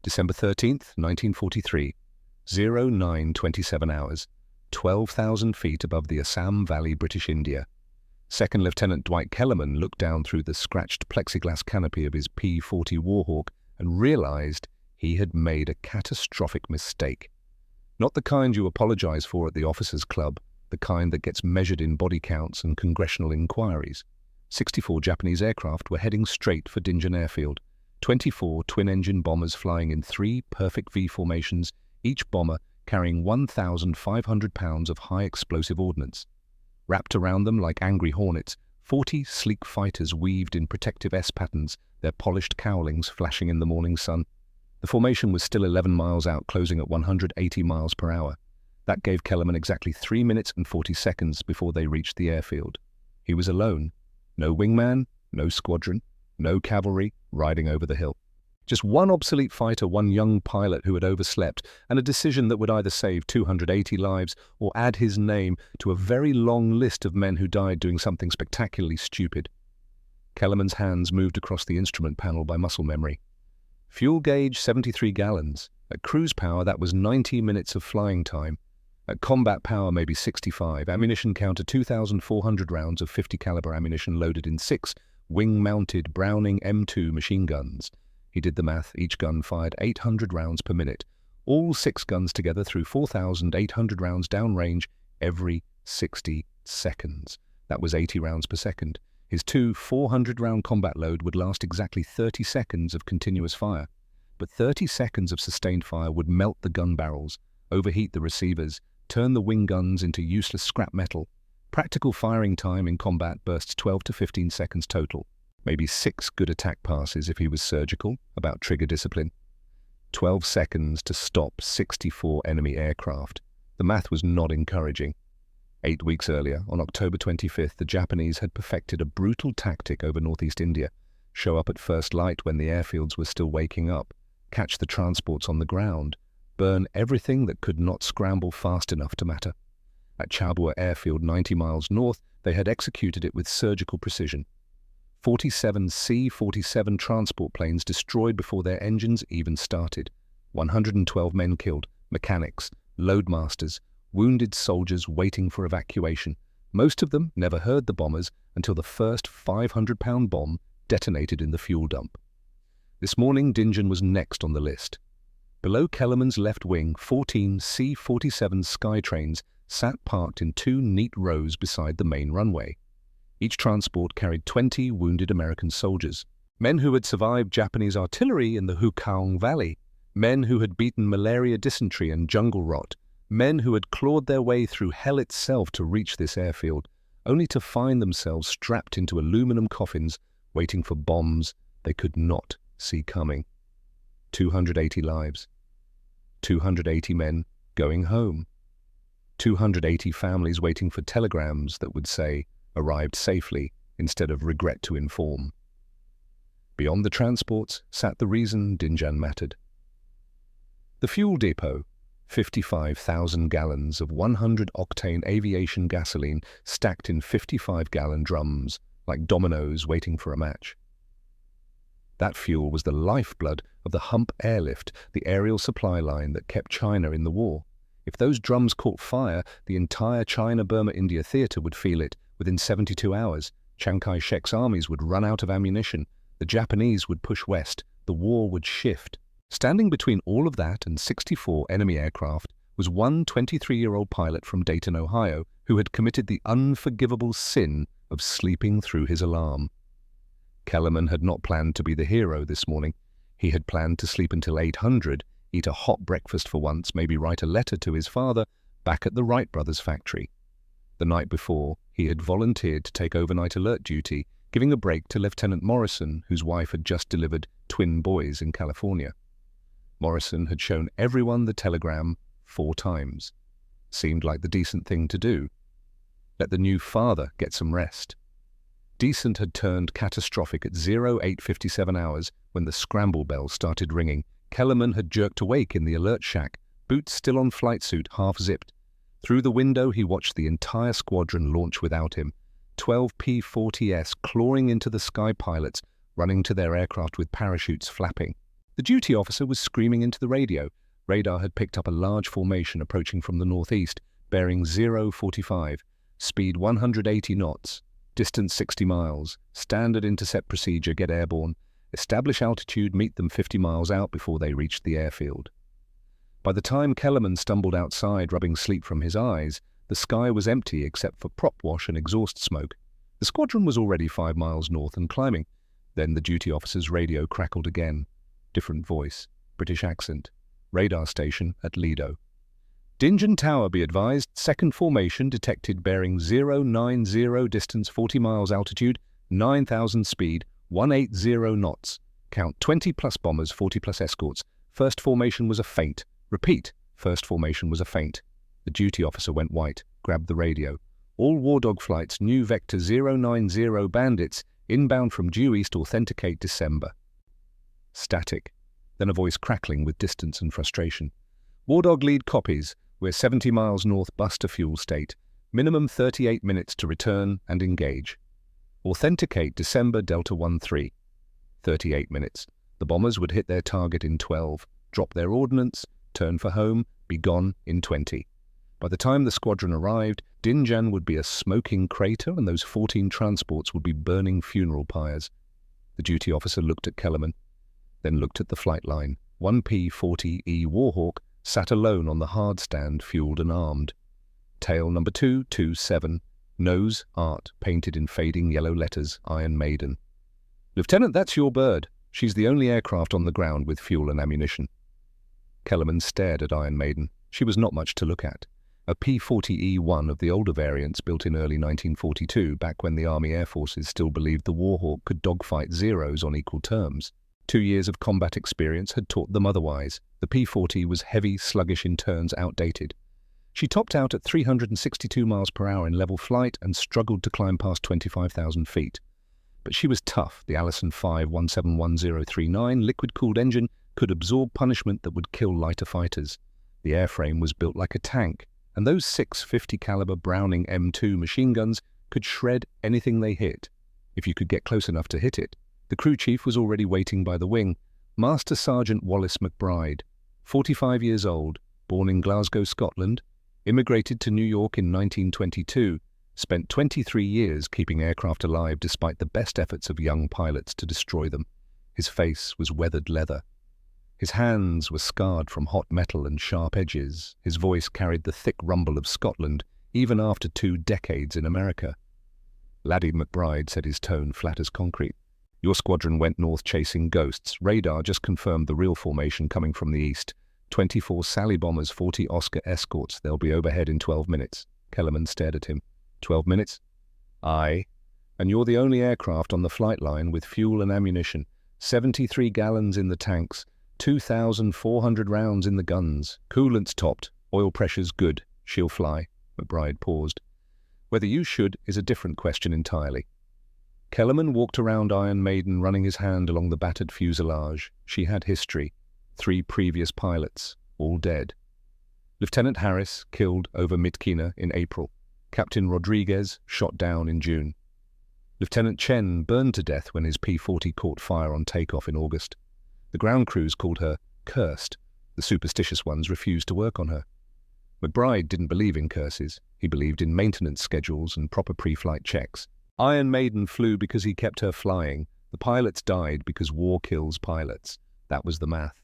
December 13th, 1943, 09:27 hours, 12,000 feet above the Assam Valley, British India. Second Lieutenant Dwight Kellerman looked down through the scratched plexiglass canopy of his P-40 Warhawk and realized he had made a catastrophic mistake. Not the kind you apologize for at the officers' club, the kind that gets measured in body counts and congressional inquiries. 64 Japanese aircraft were heading straight for Dinjan Airfield. 24 twin-engine bombers flying in 3 perfect V formations, each bomber carrying 1,500 pounds of high-explosive ordnance. Wrapped around them like angry hornets, 40 sleek fighters weaved in protective S patterns, their polished cowlings flashing in the morning sun. The formation was still 11 miles out, closing at 180 miles per hour. That gave Kellerman exactly 3 minutes and 40 seconds before they reached the airfield. He was alone. No wingman, no squadron, no cavalry riding over the hill. Just one obsolete fighter, one young pilot who had overslept, and a decision that would either save 280 lives or add his name to a very long list of men who died doing something spectacularly stupid. Kellerman's hands moved across the instrument panel by muscle memory. Fuel gauge 73 gallons. At cruise power, that was 90 minutes of flying time. At combat power, maybe 65. Ammunition counter 2,400 rounds of 50 caliber ammunition loaded in 6 wing-mounted Browning M2 machine guns. He did the math. Each gun fired 800 rounds per minute. All 6 guns together threw 4,800 rounds downrange every 60 seconds. That was 80 rounds per second. His 2 400-round combat load would last exactly 30 seconds of continuous fire. But 30 seconds of sustained fire would melt the gun barrels, overheat the receivers, turn the wing guns into useless scrap metal. Practical firing time in combat bursts 12 to 15 seconds total. Maybe 6 good attack passes if he was surgical about trigger discipline. 12 seconds to stop 64 enemy aircraft. The math was not encouraging. 8 weeks earlier, on October 25th, the Japanese had perfected a brutal tactic over northeast India. Show up at first light when the airfields were still waking up, catch the transports on the ground, burn everything that could not scramble fast enough to matter. At Chabua Airfield, 90 miles north, they had executed it with surgical precision. 47 C-47 transport planes destroyed before their engines even started. 112 men killed, mechanics, loadmasters, wounded soldiers waiting for evacuation. Most of them never heard the bombers until the first 500-pound bomb detonated in the fuel dump. This morning, Dinjan was next on the list. Below Kellerman's left wing, 14 C-47 Skytrains sat parked in 2 neat rows beside the main runway. Each transport carried 20 wounded American soldiers, men who had survived Japanese artillery in the Hukaung Valley, men who had beaten malaria, dysentery, and jungle rot, men who had clawed their way through hell itself to reach this airfield, only to find themselves strapped into aluminum coffins, waiting for bombs they could not see coming. 280 lives. 280 men going home. 280 families waiting for telegrams that would say, arrived safely, instead of regret to inform. Beyond the transports sat the reason Dinjan mattered. The fuel depot, 55,000 gallons of 100-octane aviation gasoline stacked in 55-gallon drums, like dominoes waiting for a match. That fuel was the lifeblood of the Hump airlift, the aerial supply line that kept China in the war. If those drums caught fire, the entire China-Burma-India theater would feel it. Within 72 hours, Chiang Kai-shek's armies would run out of ammunition, the Japanese would push west, the war would shift. Standing between all of that and 64 enemy aircraft was one 23-year-old pilot from Dayton, Ohio, who had committed the unforgivable sin of sleeping through his alarm. Kellerman had not planned to be the hero this morning. He had planned to sleep until 800, eat a hot breakfast for once, maybe write a letter to his father back at the Wright brothers' factory. The night before, he had volunteered to take overnight alert duty, giving a break to Lieutenant Morrison, whose wife had just delivered twin boys in California. Morrison had shown everyone the telegram 4 times. Seemed like the decent thing to do. Let the new father get some rest. Decent had turned catastrophic at 08:57 hours when the scramble bell started ringing. Kellerman had jerked awake in the alert shack, boots still on flight suit, half-zipped. Through the window, he watched the entire squadron launch without him. 12 P-40s clawing into the sky pilots, running to their aircraft with parachutes flapping. The duty officer was screaming into the radio. Radar had picked up a large formation approaching from the northeast, bearing 045, speed 180 knots, distance 60 miles, standard intercept procedure, get airborne, establish altitude, meet them 50 miles out before they reached the airfield. By the time Kellerman stumbled outside, rubbing sleep from his eyes, the sky was empty except for prop wash and exhaust smoke. The squadron was already 5 miles north and climbing. Then the duty officer's radio crackled again. Different voice, British accent. Radar station at Lido. Dinjan Tower, be advised, second formation detected bearing 090, distance 40 miles, altitude 9,000, speed 180 knots. Count 20 plus bombers, 40 plus escorts. First formation was a feint. Repeat, first formation was a feint. The duty officer went white, grabbed the radio. All war dog flights, new vector 090 bandits, inbound from due east, authenticate December. Static. Then a voice crackling with distance and frustration. War dog lead copies. We're 70 miles north, Buster fuel state. Minimum 38 minutes to return and engage. Authenticate December Delta 13. 38 minutes. The bombers would hit their target in 12, drop their ordnance, turn for home, be gone in 20. By the time the squadron arrived, Dinjan would be a smoking crater and those 14 transports would be burning funeral pyres. The duty officer looked at Kellerman, then looked at the flight line. 1P-40E Warhawk sat alone on the hard stand, fueled and armed. Tail number 227, nose, art, painted in fading yellow letters, Iron Maiden. Lieutenant, that's your bird. She's the only aircraft on the ground with fuel and ammunition. Kellerman stared at Iron Maiden. She was not much to look at. A P-40E-1 of the older variants built in early 1942, back when the Army Air Forces still believed the Warhawk could dogfight Zeros on equal terms. 2 years of combat experience had taught them otherwise. The P-40 was heavy, sluggish in turns, outdated. She topped out at 362 miles per hour in level flight and struggled to climb past 25,000 feet. But she was tough. The Allison 5-171039 liquid-cooled engine could absorb punishment that would kill lighter fighters. The airframe was built like a tank, and those 650 caliber Browning M2 machine guns could shred anything they hit, if you could get close enough to hit it. The crew chief was already waiting by the wing, Master Sergeant Wallace McBride, 45 years old, born in Glasgow, Scotland, immigrated to New York in 1922, spent 23 years keeping aircraft alive despite the best efforts of young pilots to destroy them. His face was weathered leather. His hands were scarred from hot metal and sharp edges. His voice carried the thick rumble of Scotland, even after 2 decades in America. Laddie McBride said, his tone flat as concrete. Your squadron went north chasing ghosts. Radar just confirmed the real formation coming from the east. 24 Sally bombers, 40 Oscar escorts. They'll be overhead in 12 minutes. Kellerman stared at him. 12 minutes? Aye. And you're the only aircraft on the flight line with fuel and ammunition. 73 gallons in the tanks. 2,400 rounds in the guns. Coolant's topped. Oil pressure's good. She'll fly. McBride paused. Whether you should is a different question entirely. Kellerman walked around Iron Maiden, running his hand along the battered fuselage. She had history. 3 previous pilots, all dead. Lieutenant Harris, killed over Mitkina in April. Captain Rodriguez, shot down in June. Lieutenant Chen burned to death when his P-40 caught fire on takeoff in August. The ground crews called her cursed. The superstitious ones refused to work on her. McBride didn't believe in curses. He believed in maintenance schedules and proper pre-flight checks. Iron Maiden flew because he kept her flying. The pilots died because war kills pilots. That was the math.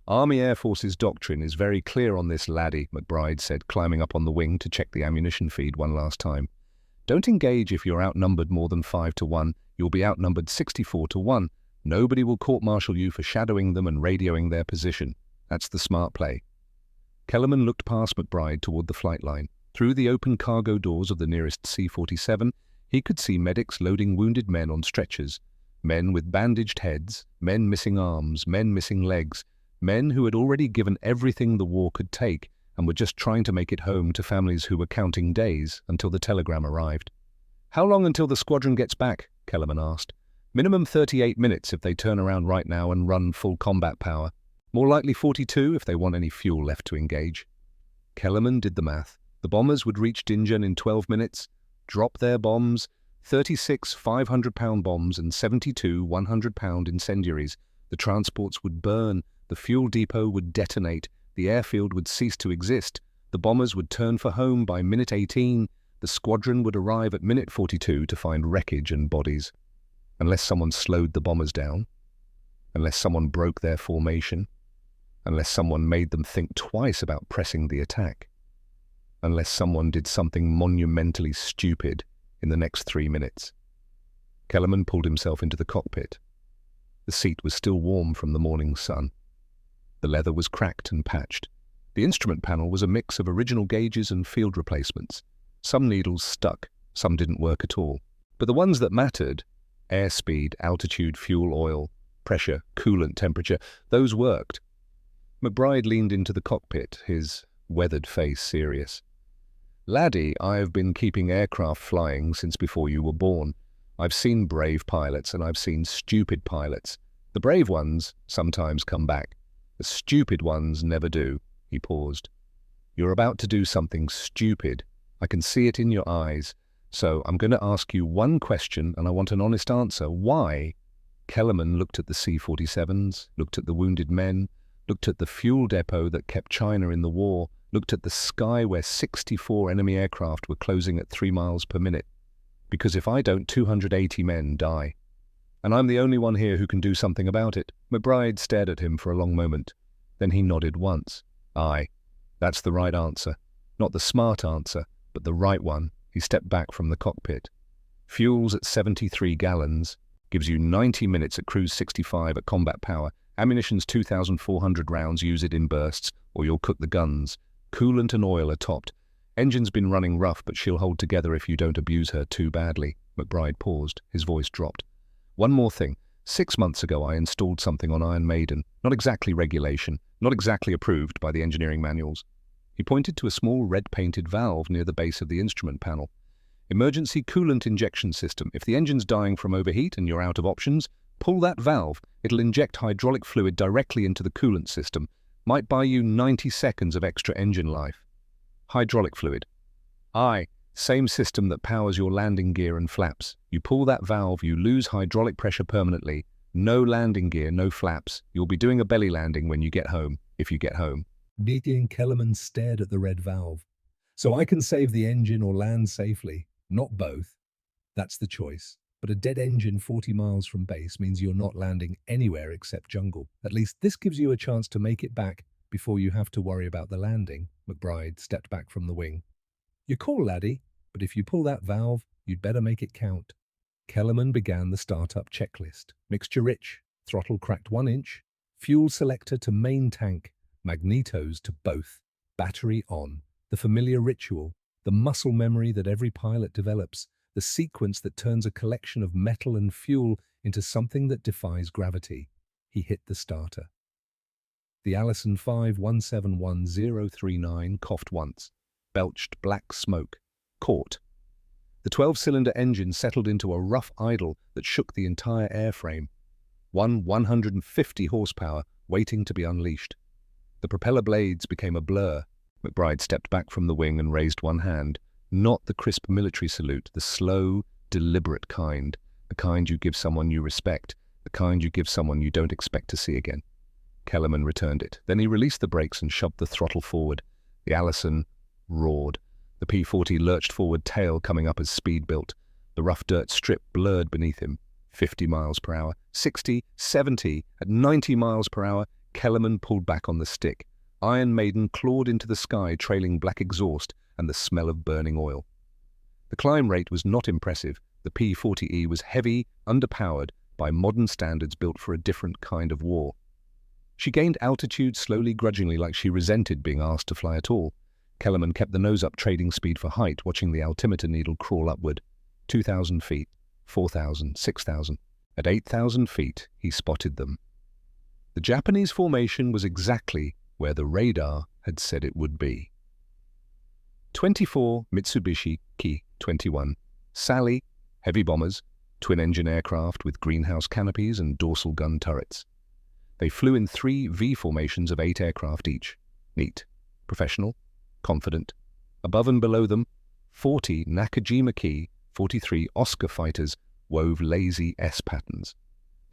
Army Air Force's doctrine is very clear on this, laddie, McBride said, climbing up on the wing to check the ammunition feed one last time. Don't engage if you're outnumbered more than 5-1. You'll be outnumbered 64-1. Nobody will court-martial you for shadowing them and radioing their position. That's the smart play. Kellerman looked past McBride toward the flight line. Through the open cargo doors of the nearest C-47, he could see medics loading wounded men on stretchers. Men with bandaged heads, men missing arms, men missing legs, men who had already given everything the war could take and were just trying to make it home to families who were counting days until the telegram arrived. How long until the squadron gets back? Kellerman asked. Minimum 38 minutes if they turn around right now and run full combat power. More likely 42 if they want any fuel left to engage. Kellerman did the math. The bombers would reach Dinjan in 12 minutes, drop their bombs, 36 500-pound bombs and 72 100-pound incendiaries. The The transports would burn, the fuel depot would detonate, the airfield would cease to exist, the bombers would turn for home by minute 18, the squadron would arrive at minute 42 to find wreckage and bodies. Unless someone slowed the bombers down, unless someone broke their formation, unless someone made them think twice about pressing the attack, unless someone did something monumentally stupid in the next 3 minutes. Kellerman pulled himself into the cockpit. The seat was still warm from the morning sun. The leather was cracked and patched. The instrument panel was a mix of original gauges and field replacements. Some needles stuck, some didn't work at all. But the ones that mattered, airspeed, altitude, fuel, oil, pressure, coolant, temperature, those worked. McBride leaned into the cockpit, his weathered face serious. "Laddie, I've been keeping aircraft flying since before you were born. I've seen brave pilots and I've seen stupid pilots. The brave ones sometimes come back. The stupid ones never do." He paused. "You're about to do something stupid. I can see it in your eyes. So I'm going to ask you one question and I want an honest answer. Why?" Kellerman looked at the C-47s, looked at the wounded men, looked at the fuel depot that kept China in the war, looked at the sky where 64 enemy aircraft were closing at 3 miles per minute. "Because if I don't, 280 men die. And I'm the only one here who can do something about it." McBride stared at him for a long moment. Then he nodded once. "Aye, that's the right answer. Not the smart answer, but the right one." He stepped back from the cockpit. "Fuel's at 73 gallons, gives you 90 minutes at cruise 65 at combat power. Ammunition's 2,400 rounds, use it in bursts, or you'll cook the guns. Coolant and oil are topped. Engine's been running rough, but she'll hold together if you don't abuse her too badly." McBride paused. His voice dropped. "One more thing. 6 months ago I installed something on Iron Maiden. Not exactly regulation, not exactly approved by the engineering manuals." He pointed to a small red-painted valve near the base of the instrument panel. "Emergency coolant injection system. If the engine's dying from overheat and you're out of options, pull that valve. It'll inject hydraulic fluid directly into the coolant system. Might buy you 90 seconds of extra engine life." "Hydraulic fluid?" "Aye, same system that powers your landing gear and flaps. You pull that valve, you lose hydraulic pressure permanently. No landing gear, no flaps. You'll be doing a belly landing when you get home, if you get home." Beatty and Kellerman stared at the red valve. "So I can save the engine or land safely?" "Not both. That's the choice. But a dead engine 40 miles from base means you're not landing anywhere except jungle. At least this gives you a chance to make it back before you have to worry about the landing." McBride stepped back from the wing. "You're cool, laddie, but if you pull that valve, you'd better make it count." Kellerman began the startup checklist. Mixture rich, throttle cracked 1 inch, fuel selector to main tank, magnetos to both, battery on, the familiar ritual, the muscle memory that every pilot develops, the sequence that turns a collection of metal and fuel into something that defies gravity. He hit the starter. The Allison 51711039 coughed once, belched black smoke, caught. The 12-cylinder engine settled into a rough idle that shook the entire airframe. 150 horsepower waiting to be unleashed. The propeller blades became a blur. McBride stepped back from the wing and raised one hand. Not the crisp military salute, the slow, deliberate kind. The kind you give someone you respect, the kind you give someone you don't expect to see again. Kellerman returned it. Then he released the brakes and shoved the throttle forward. The Allison roared. The P-40 lurched forward, tail coming up as speed built. The rough dirt strip blurred beneath him. 50 miles per hour, 60, 70, at 90 miles per hour, Kellerman pulled back on the stick. Iron Maiden clawed into the sky, trailing black exhaust and the smell of burning oil. The climb rate was not impressive. The P-40E was heavy, underpowered, by modern standards built for a different kind of war. She gained altitude slowly, grudgingly, like she resented being asked to fly at all. Kellerman kept the nose up, trading speed for height, watching the altimeter needle crawl upward. 2,000 feet, 4,000, 6,000. At 8,000 feet, he spotted them. The Japanese formation was exactly where the radar had said it would be. 24 Mitsubishi Ki-21 Sally, heavy bombers, twin-engine aircraft with greenhouse canopies and dorsal gun turrets. They flew in 3 V formations of 8 aircraft each. Neat, professional, confident. Above and below them, 40 Nakajima Ki 43 Oscar fighters wove lazy S patterns.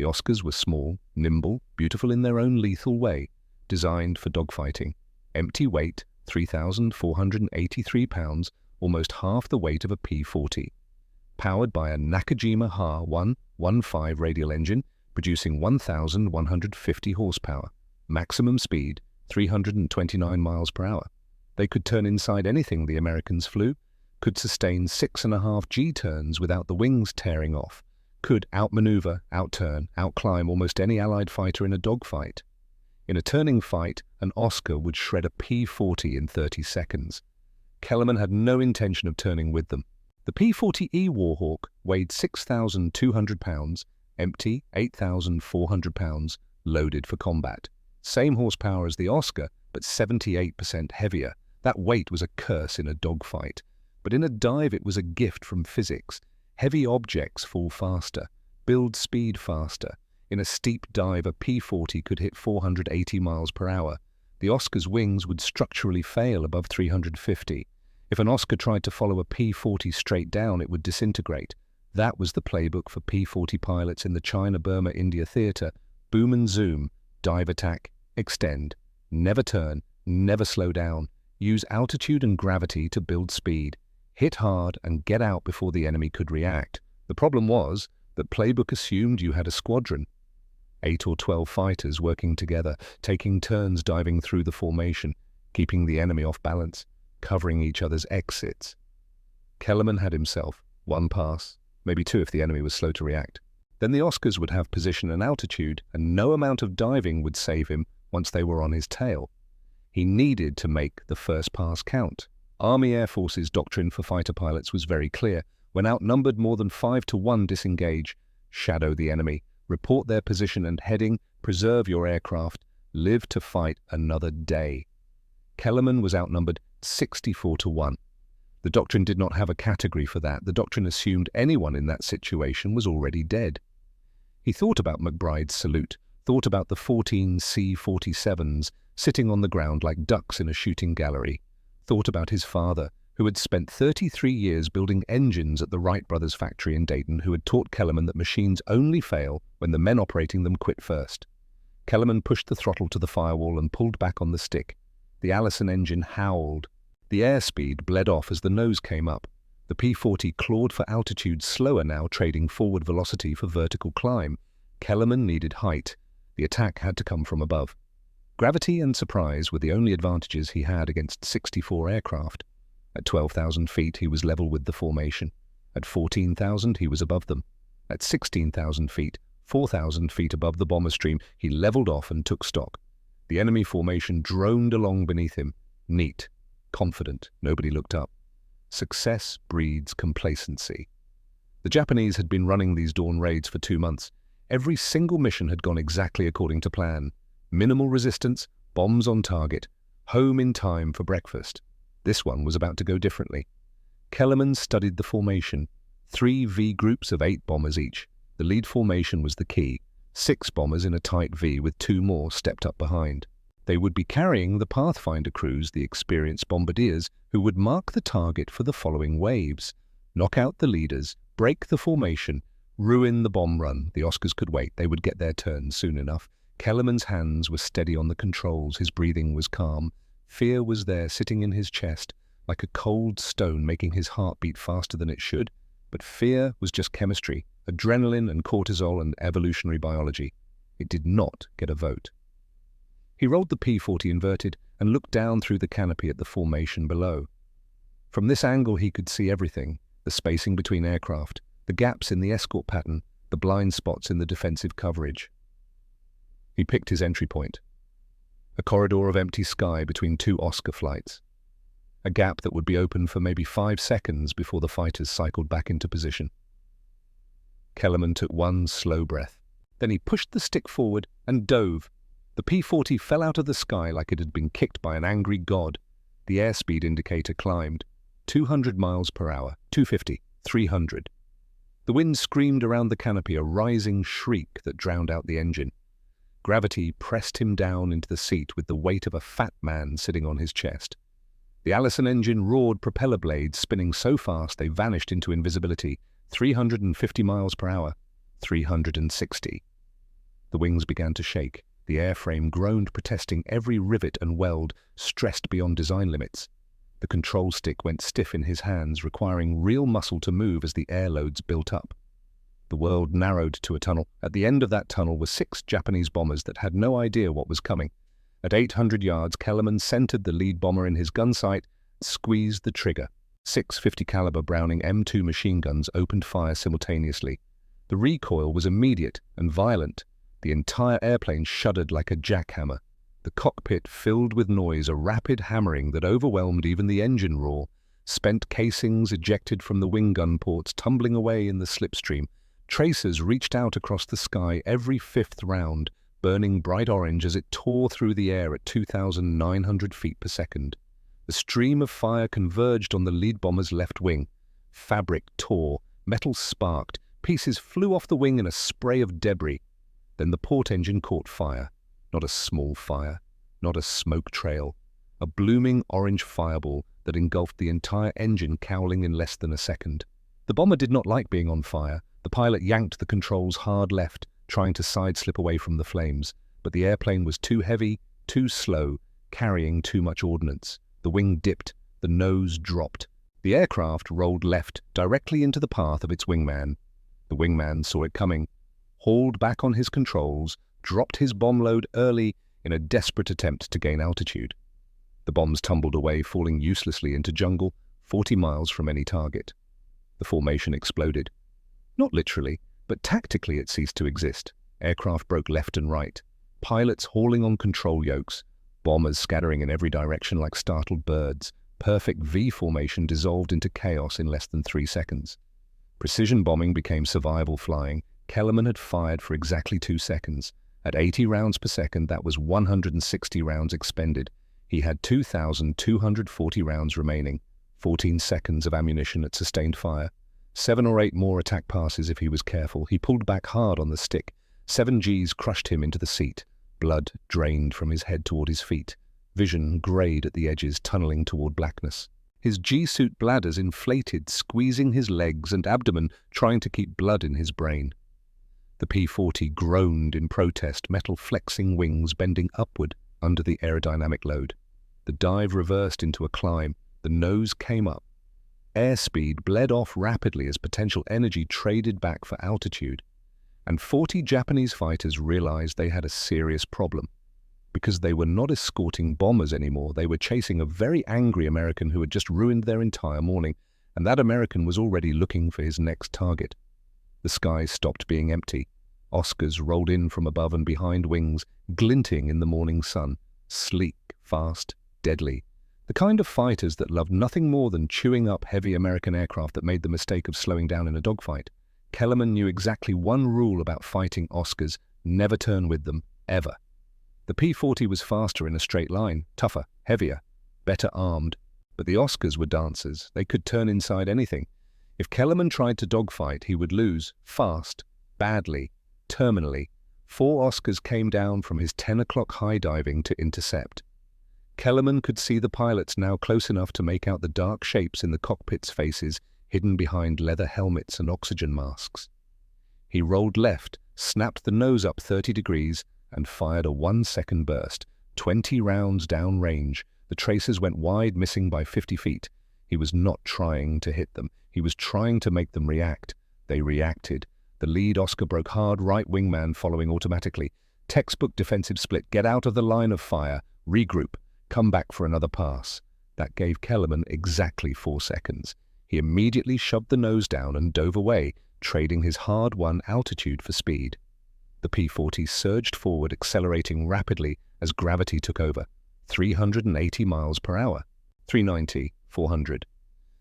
The Oscars were small, nimble, beautiful in their own lethal way, designed for dogfighting. Empty weight, 3,483 pounds, almost half the weight of a P-40. Powered by a Nakajima Ha-115 radial engine, producing 1,150 horsepower. Maximum speed, 329 miles per hour. They could turn inside anything the Americans flew, could sustain 6.5 G-turns without the wings tearing off, could outmaneuver, outturn, outclimb almost any Allied fighter in a dogfight. In a turning fight, an Oscar would shred a P-40 in 30 seconds. Kellerman had no intention of turning with them. The P-40E Warhawk weighed 6,200 pounds, empty 8,400 pounds, loaded for combat. Same horsepower as the Oscar, but 78% heavier. That weight was a curse in a dogfight. But in a dive it was a gift from physics. Heavy objects fall faster, build speed faster. In a steep dive, a P-40 could hit 480 miles per hour. The Oscar's wings would structurally fail above 350. If an Oscar tried to follow a P-40 straight down, it would disintegrate. That was the playbook for P-40 pilots in the China-Burma-India theater. Boom and zoom, dive attack, extend. Never turn, never slow down. Use altitude and gravity to build speed. Hit hard and get out before the enemy could react. The problem was that playbook assumed you had a squadron. 8 or 12 fighters working together, taking turns diving through the formation, keeping the enemy off balance, covering each other's exits. Kellerman had himself 1 pass, maybe 2 if the enemy was slow to react. Then the Oscars would have position and altitude, and no amount of diving would save him once they were on his tail. He needed to make the first pass count. Army Air Force's doctrine for fighter pilots was very clear. When outnumbered more than 5-to-1, disengage, shadow the enemy, report their position and heading, preserve your aircraft, live to fight another day. Kellerman was outnumbered 64-to-1. The doctrine did not have a category for that. The doctrine assumed anyone in that situation was already dead. He thought about McBride's salute, thought about the 14 C-47s sitting on the ground like ducks in a shooting gallery, thought about his father, who had spent 33 years building engines at the Wright brothers factory in Dayton, who had taught Kellerman that machines only fail when the men operating them quit first. Kellerman pushed the throttle to the firewall and pulled back on the stick. The Allison engine howled. The airspeed bled off as the nose came up. The P-40 clawed for altitude, slower now, trading forward velocity for vertical climb. Kellerman needed height. The attack had to come from above. Gravity and surprise were the only advantages he had against 64 aircraft. At 12,000 feet, he was level with the formation. At 14,000, he was above them. At 16,000 feet, 4,000 feet above the bomber stream, he leveled off and took stock. The enemy formation droned along beneath him. Neat, confident, nobody looked up. Success breeds complacency. The Japanese had been running these dawn raids for 2 months. Every single mission had gone exactly according to plan. Minimal resistance, bombs on target, home in time for breakfast. This one was about to go differently. Kellerman studied the formation. 3 V groups of 8 bombers each. The lead formation was the key. 6 bombers in a tight V with 2 more stepped up behind. They would be carrying the Pathfinder crews, the experienced bombardiers, who would mark the target for the following waves. Knock out the leaders, break the formation, ruin the bomb run. The Oscars could wait. They would get their turn soon enough. Kellerman's hands were steady on the controls. His breathing was calm. Fear was there, sitting in his chest, like a cold stone, making his heart beat faster than it should. But fear was just chemistry, adrenaline and cortisol and evolutionary biology. It did not get a vote. He rolled the P-40 inverted and looked down through the canopy at the formation below. From this angle he could see everything, the spacing between aircraft, the gaps in the escort pattern, the blind spots in the defensive coverage. He picked his entry point. A corridor of empty sky between 2 Oscar flights. A gap that would be open for maybe 5 seconds before the fighters cycled back into position. Kellerman took 1 slow breath. Then he pushed the stick forward and dove. The P-40 fell out of the sky like it had been kicked by an angry god. The airspeed indicator climbed. 200 miles per hour, 250, 300. The wind screamed around the canopy, a rising shriek that drowned out the engine. Gravity pressed him down into the seat with the weight of a fat man sitting on his chest. The Allison engine roared, propeller blades spinning so fast they vanished into invisibility. 350 miles per hour, 360. The wings began to shake. The airframe groaned, protesting every rivet and weld, stressed beyond design limits. The control stick went stiff in his hands, requiring real muscle to move as the air loads built up. The world narrowed to a tunnel. At the end of that tunnel were 6 Japanese bombers that had no idea what was coming. At 800 yards, Kellerman centered the lead bomber in his gun sight, squeezed the trigger. 6 50 caliber Browning M2 machine guns opened fire simultaneously. The recoil was immediate and violent. The entire airplane shuddered like a jackhammer. The cockpit filled with noise, a rapid hammering that overwhelmed even the engine roar. Spent casings ejected from the wing gun ports, tumbling away in the slipstream. Tracers reached out across the sky every 5th round, burning bright orange as it tore through the air at 2,900 feet per second. The stream of fire converged on the lead bomber's left wing. Fabric tore, metal sparked, pieces flew off the wing in a spray of debris. Then the port engine caught fire. Not a small fire, not a smoke trail. A blooming orange fireball that engulfed the entire engine, cowling in less than a second. The bomber did not like being on fire. The pilot yanked the controls hard left, trying to side-slip away from the flames. But the airplane was too heavy, too slow, carrying too much ordnance. The wing dipped, the nose dropped. The aircraft rolled left, directly into the path of its wingman. The wingman saw it coming, hauled back on his controls, dropped his bomb load early in a desperate attempt to gain altitude. The bombs tumbled away, falling uselessly into jungle 40 miles from any target. The formation exploded. Not literally, but tactically it ceased to exist. Aircraft broke left and right, pilots hauling on control yokes, bombers scattering in every direction like startled birds. Perfect V formation dissolved into chaos in less than 3 seconds. Precision bombing became survival flying. Kellerman had fired for exactly 2 seconds. At 80 rounds per second, that was 160 rounds expended. He had 2,240 rounds remaining, 14 seconds of ammunition at sustained fire. 7 or 8 more attack passes if he was careful. He pulled back hard on the stick. 7 Gs crushed him into the seat. Blood drained from his head toward his feet. Vision grayed at the edges, tunneling toward blackness. His G-suit bladders inflated, squeezing his legs and abdomen, trying to keep blood in his brain. The P-40 groaned in protest, metal flexing wings bending upward under the aerodynamic load. The dive reversed into a climb. The nose came up. Airspeed bled off rapidly as potential energy traded back for altitude. And 40 Japanese fighters realized they had a serious problem. Because they were not escorting bombers anymore, they were chasing a very angry American who had just ruined their entire morning, and that American was already looking for his next target. The sky stopped being empty. Oscars rolled in from above and behind wings, glinting in the morning sun, sleek, fast, deadly. The kind of fighters that loved nothing more than chewing up heavy American aircraft that made the mistake of slowing down in a dogfight. Kellerman knew exactly one rule about fighting Oscars: never turn with them, ever. The P-40 was faster in a straight line, tougher, heavier, better armed. But the Oscars were dancers. They could turn inside anything. If Kellerman tried to dogfight, he would lose, fast, badly, terminally. 4 Oscars came down from his 10 o'clock high diving to intercept. Kellerman could see the pilots now close enough to make out the dark shapes in the cockpit's faces, hidden behind leather helmets and oxygen masks. He rolled left, snapped the nose up 30 degrees, and fired a 1-second burst, 20 rounds downrange. The tracers went wide, missing by 50 feet. He was not trying to hit them. He was trying to make them react. They reacted. The lead Oscar broke hard, right wingman following automatically. Textbook defensive split. Get out of the line of fire. Regroup. Come back for another pass. That gave Kellerman exactly 4 seconds. He immediately shoved the nose down and dove away, trading his hard-won altitude for speed. The P-40 surged forward, accelerating rapidly as gravity took over. 380 miles per hour. 390, 400.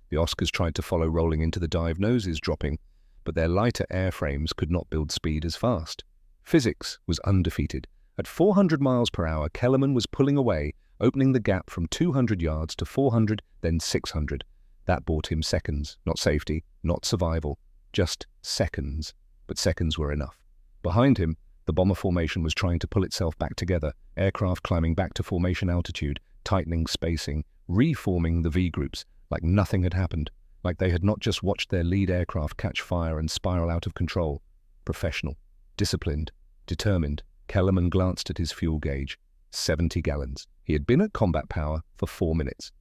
The Oscars tried to follow, rolling into the dive, noses dropping, but their lighter airframes could not build speed as fast. Physics was undefeated. At 400 miles per hour, Kellerman was pulling away, opening the gap from 200 yards to 400, then 600. That bought him seconds, not safety, not survival, just seconds. But seconds were enough. Behind him, the bomber formation was trying to pull itself back together, aircraft climbing back to formation altitude, tightening spacing, reforming the V-groups, like nothing had happened, like they had not just watched their lead aircraft catch fire and spiral out of control. Professional, disciplined, Determined, Kellerman glanced at his fuel gauge. 70 gallons. He had been at combat power for 4 minutes.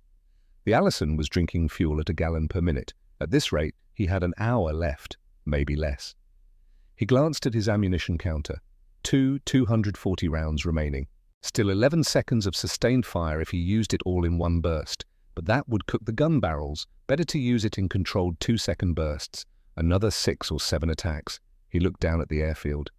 The Allison was drinking fuel at a gallon per minute. At this rate, he had an hour left, maybe less. He glanced at his ammunition counter. 240 rounds remaining. Still 11 seconds of sustained fire if he used it all in one burst. But that would cook the gun barrels. Better to use it in controlled 2-second bursts. Another 6 or 7 attacks. He looked down at the airfield.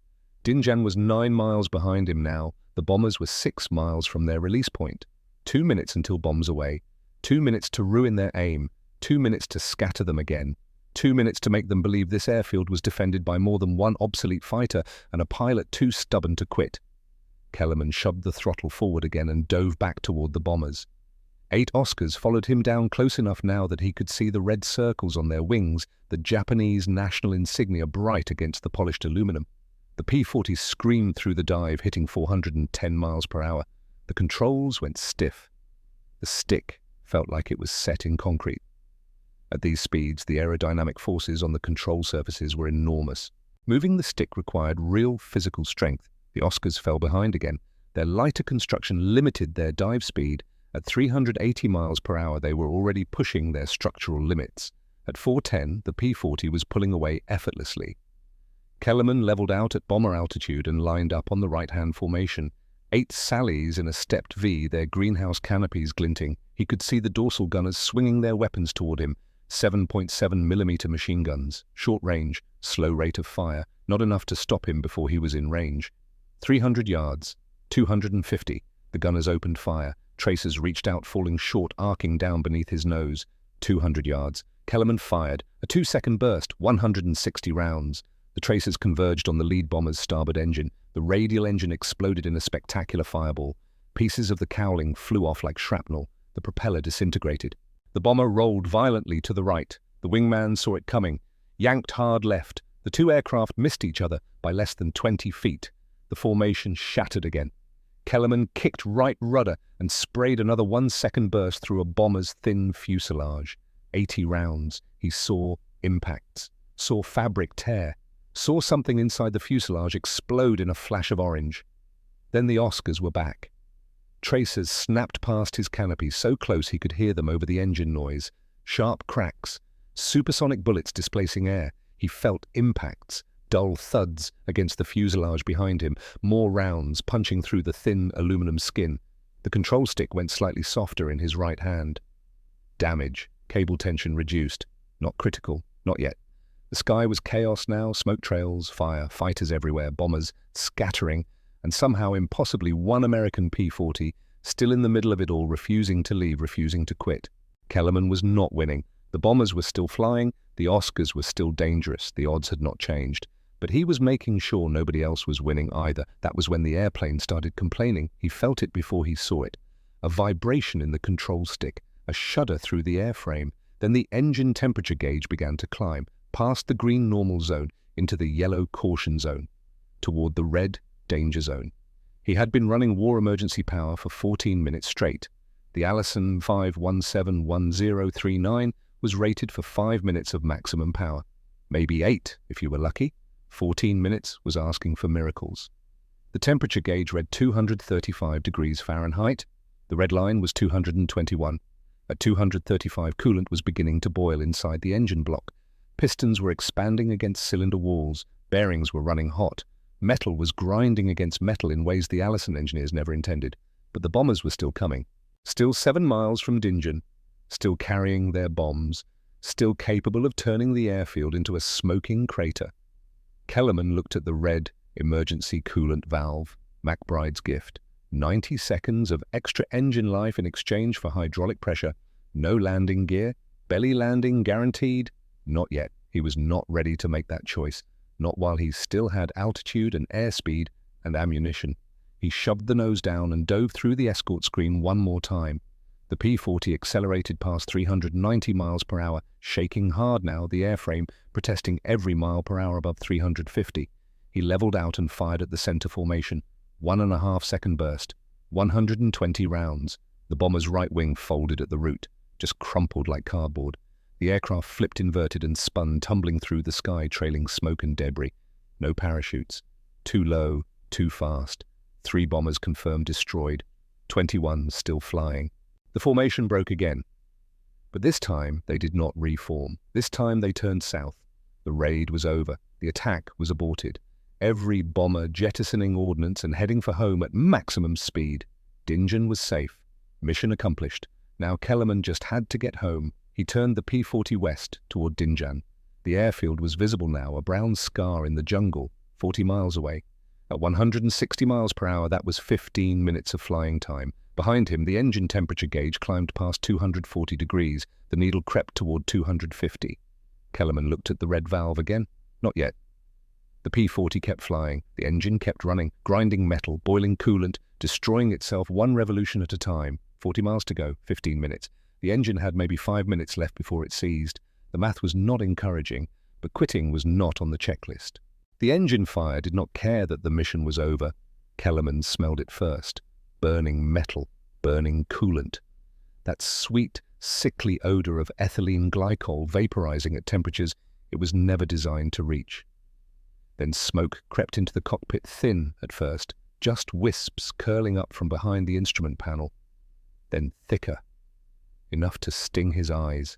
Dinjan was 9 miles behind him now. The bombers were 6 miles from their release point. 2 minutes until bombs away. 2 minutes to ruin their aim. 2 minutes to scatter them again. 2 minutes to make them believe this airfield was defended by more than one obsolete fighter and a pilot too stubborn to quit. Kellerman shoved the throttle forward again and dove back toward the bombers. 8 Oscars followed him down close enough now that he could see the red circles on their wings, the Japanese national insignia bright against the polished aluminum. The P-40 screamed through the dive, hitting 410 miles per hour. The controls went stiff. The stick felt like it was set in concrete. At these speeds, the aerodynamic forces on the control surfaces were enormous. Moving the stick required real physical strength. The Oscars fell behind again. Their lighter construction limited their dive speed. At 380 miles per hour, they were already pushing their structural limits. At 410, the P-40 was pulling away effortlessly. Kellerman leveled out at bomber altitude and lined up on the right-hand formation. 8 Sallies in a stepped V, their greenhouse canopies glinting. He could see the dorsal gunners swinging their weapons toward him. 7.7mm machine guns, short range, slow rate of fire, not enough to stop him before he was in range. 300 yards, 250. The gunners opened fire. Tracers reached out, falling short, arcing down beneath his nose. 200 yards. Kellerman fired. A 2-second burst, 160 rounds. The tracers converged on the lead bomber's starboard engine. The radial engine exploded in a spectacular fireball. Pieces of the cowling flew off like shrapnel. The propeller disintegrated. The bomber rolled violently to the right. The wingman saw it coming, yanked hard left. The 2 aircraft missed each other by less than 20 feet. The formation shattered again. Kellerman kicked right rudder and sprayed another 1-second burst through a bomber's thin fuselage. 80 rounds. He saw impacts, saw fabric tear, saw something inside the fuselage explode in a flash of orange. Then the Oscars were back. Tracers snapped past his canopy so close he could hear them over the engine noise. Sharp cracks, supersonic bullets displacing air. He felt impacts, dull thuds against the fuselage behind him, more rounds punching through the thin aluminum skin. The control stick went slightly softer in his right hand. Damage, cable tension reduced. Not critical, not yet. The sky was chaos now, smoke trails, fire, fighters everywhere, bombers scattering, and somehow impossibly one American P-40, still in the middle of it all, refusing to leave, refusing to quit. Kellerman was not winning. The bombers were still flying, the Oscars were still dangerous, the odds had not changed. But he was making sure nobody else was winning either. That was when the airplane started complaining. He felt it before he saw it. A vibration in the control stick, a shudder through the airframe. Then the engine temperature gauge began to climb, past the green normal zone, into the yellow caution zone, toward the red danger zone. He had been running war emergency power for 14 minutes straight. The Allison 5171039 was rated for 5 minutes of maximum power. Maybe 8, if you were lucky. 14 minutes was asking for miracles. The temperature gauge read 235 degrees Fahrenheit. The red line was 221. At 235, coolant was beginning to boil inside the engine block. Pistons were expanding against cylinder walls. Bearings were running hot. Metal was grinding against metal in ways the Allison engineers never intended. But the bombers were still coming. Still 7 miles from Dinjan. Still carrying their bombs. Still capable of turning the airfield into a smoking crater. Kellerman looked at the red emergency coolant valve, McBride's gift. 90 seconds of extra engine life in exchange for hydraulic pressure. No landing gear. Belly landing guaranteed. Not yet. He was not ready to make that choice. Not while he still had altitude and airspeed and ammunition. He shoved the nose down and dove through the escort screen one more time. The P-40 accelerated past 390 miles per hour, shaking hard now, the airframe protesting every mile per hour above 350. He leveled out and fired at the center formation. 1.5-second burst. 120 rounds. The bomber's right wing folded at the root, just crumpled like cardboard. The aircraft flipped inverted and spun, tumbling through the sky, trailing smoke and debris. No parachutes. Too low, Too fast. 3 bombers confirmed destroyed. 21 still flying. The formation broke again. But this time they did not reform. This time they turned south. The raid was over. The attack was aborted. Every bomber jettisoning ordnance and heading for home at maximum speed. Dinjan was safe. Mission accomplished. Now Kellerman just had to get home. He turned the P-40 west toward Dinjan. The airfield was visible now, a brown scar in the jungle, 40 miles away. At 160 miles per hour, that was 15 minutes of flying time. Behind him, the engine temperature gauge climbed past 240 degrees. The needle crept toward 250. Kellerman looked at the red valve again. Not yet. The P-40 kept flying. The engine kept running, grinding metal, boiling coolant, destroying itself one revolution at a time. 40 miles to go, 15 minutes. The engine had maybe 5 minutes left before it seized. The math was not encouraging, but quitting was not on the checklist. The engine fire did not care that the mission was over. Kellerman smelled it first. Burning metal, burning coolant. That sweet, sickly odor of ethylene glycol vaporizing at temperatures it was never designed to reach. Then smoke crept into the cockpit, thin at first, just wisps curling up from behind the instrument panel. Then thicker, enough to sting his eyes.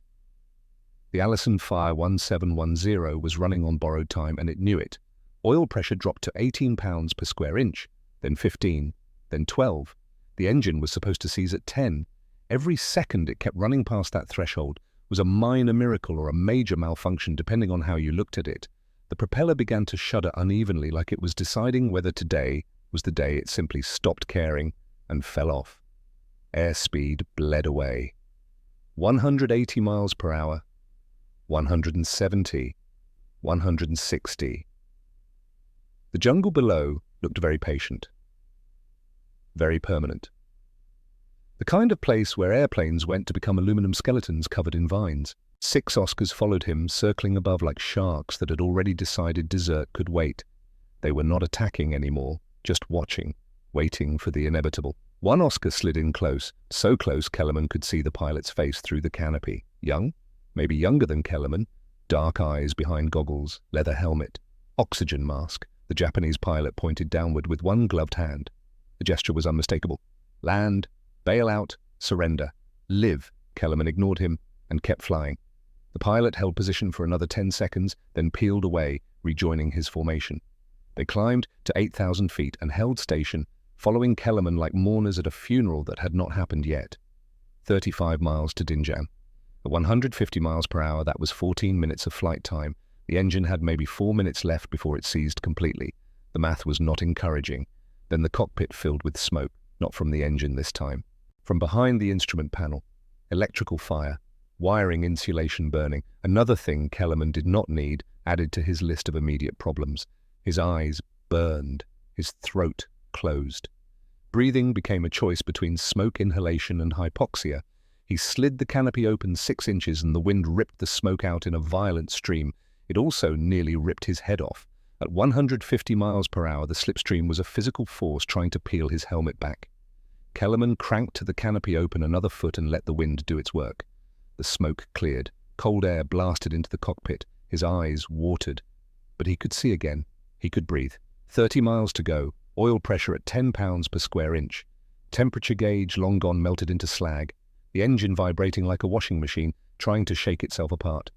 The Allison Fire 1710 was running on borrowed time, and it knew it. Oil pressure dropped to 18 pounds per square inch, then 15, then 12. The engine was supposed to seize at 10. Every second it kept running past that threshold was a minor miracle or a major malfunction, depending on how you looked at it. The propeller began to shudder unevenly, like it was deciding whether today was the day it simply stopped caring and fell off. Airspeed bled away. 180 miles per hour, 170, 160. The jungle below looked very patient, very permanent. The kind of place where airplanes went to become aluminum skeletons covered in vines. 6 Oscars followed him, circling above like sharks that had already decided desert could wait. They were not attacking anymore, just watching, waiting for the inevitable. 1 Oscar slid in close, so close Kellerman could see the pilot's face through the canopy. Young, maybe younger than Kellerman, dark eyes behind goggles, leather helmet, oxygen mask. The Japanese pilot pointed downward with one gloved hand. The gesture was unmistakable. Land, bail out, surrender, live. Kellerman ignored him and kept flying. The pilot held position for another 10 seconds, then peeled away, rejoining his formation. They climbed to 8,000 feet and held station, following Kellerman like mourners at a funeral that had not happened yet. 35 miles to Dinjan. At 150 miles per hour, that was 14 minutes of flight time. The engine had maybe 4 minutes left before it seized completely. The math was not encouraging. Then the cockpit filled with smoke, not from the engine this time. From behind the instrument panel, electrical fire, wiring insulation burning, another thing Kellerman did not need, added to his list of immediate problems. His eyes burned, his throat closed. Breathing became a choice between smoke inhalation and hypoxia. He slid the canopy open 6 inches and the wind ripped the smoke out in a violent stream. It also nearly ripped his head off. At 150 miles per hour, the slipstream was a physical force trying to peel his helmet back. Kellerman cranked the canopy open another foot and let the wind do its work. The smoke cleared. Cold air blasted into the cockpit. His eyes watered. But he could see again. He could breathe. 30 miles to go. Oil pressure at 10 pounds per square inch. Temperature gauge long gone melted into slag. The engine vibrating like a washing machine, trying to shake itself apart.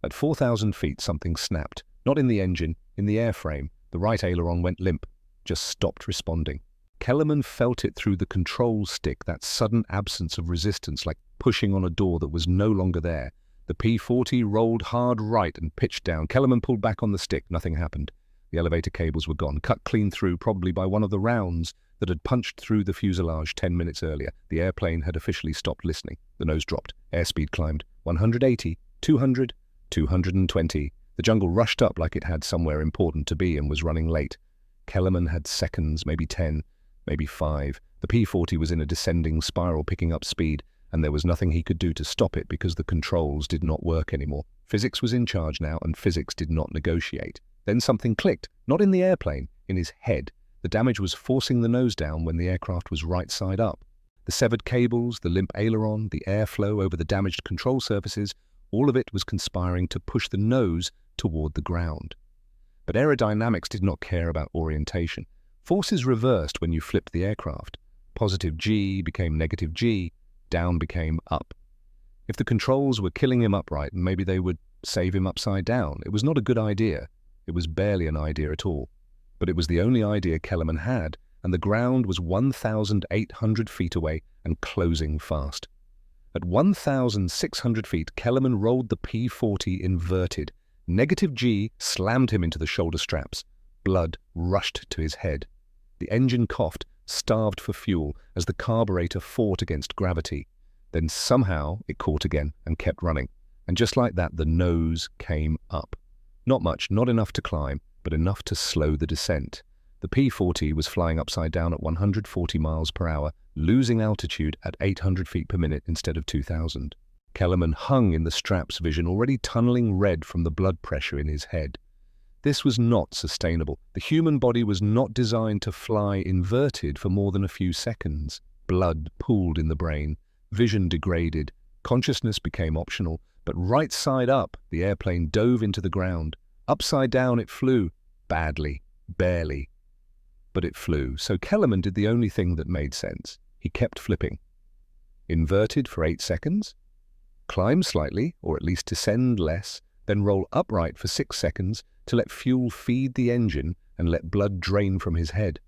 At 4,000 feet, something snapped. Not in the engine, in the airframe. The right aileron went limp, just stopped responding. Kellerman felt it through the control stick, that sudden absence of resistance, like pushing on a door that was no longer there. The P-40 rolled hard right and pitched down. Kellerman pulled back on the stick. Nothing happened. The elevator cables were gone, cut clean through, probably by one of the rounds that had punched through the fuselage 10 minutes earlier. The airplane had officially stopped listening. The nose dropped. Airspeed climbed. 180, 200, 220. The jungle rushed up like it had somewhere important to be and was running late. Kellerman had seconds, maybe 10, maybe 5. The P-40 was in a descending spiral, picking up speed, and there was nothing he could do to stop it because the controls did not work anymore. Physics was in charge now, and physics did not negotiate. Then something clicked, not in the airplane, in his head. The damage was forcing the nose down when the aircraft was right side up. The severed cables, the limp aileron, the airflow over the damaged control surfaces, all of it was conspiring to push the nose toward the ground. But aerodynamics did not care about orientation. Forces reversed when you flipped the aircraft. Positive G became negative G, down became up. If the controls were killing him upright, maybe they would save him upside down. It was not a good idea. It was barely an idea at all. But it was the only idea Kellerman had, and the ground was 1,800 feet away and closing fast. At 1,600 feet, Kellerman rolled the P-40 inverted. Negative G slammed him into the shoulder straps. Blood rushed to his head. The engine coughed, starved for fuel, as the carburetor fought against gravity. Then somehow it caught again and kept running. And just like that, the nose came up. Not much, not enough to climb, but enough to slow the descent. The P-40 was flying upside down at 140 miles per hour, losing altitude at 800 feet per minute instead of 2,000. Kellerman hung in the strap's vision, already tunneling red from the blood pressure in his head. This was not sustainable. The human body was not designed to fly inverted for more than a few seconds. Blood pooled in the brain, vision degraded, consciousness became optional, but right side up, the airplane dove into the ground. Upside down it flew, badly, barely. But it flew, so Kellerman did the only thing that made sense. He kept flipping. Inverted for 8 seconds, climb slightly, or at least descend less, then roll upright for 6 seconds to let fuel feed the engine and let blood drain from his head.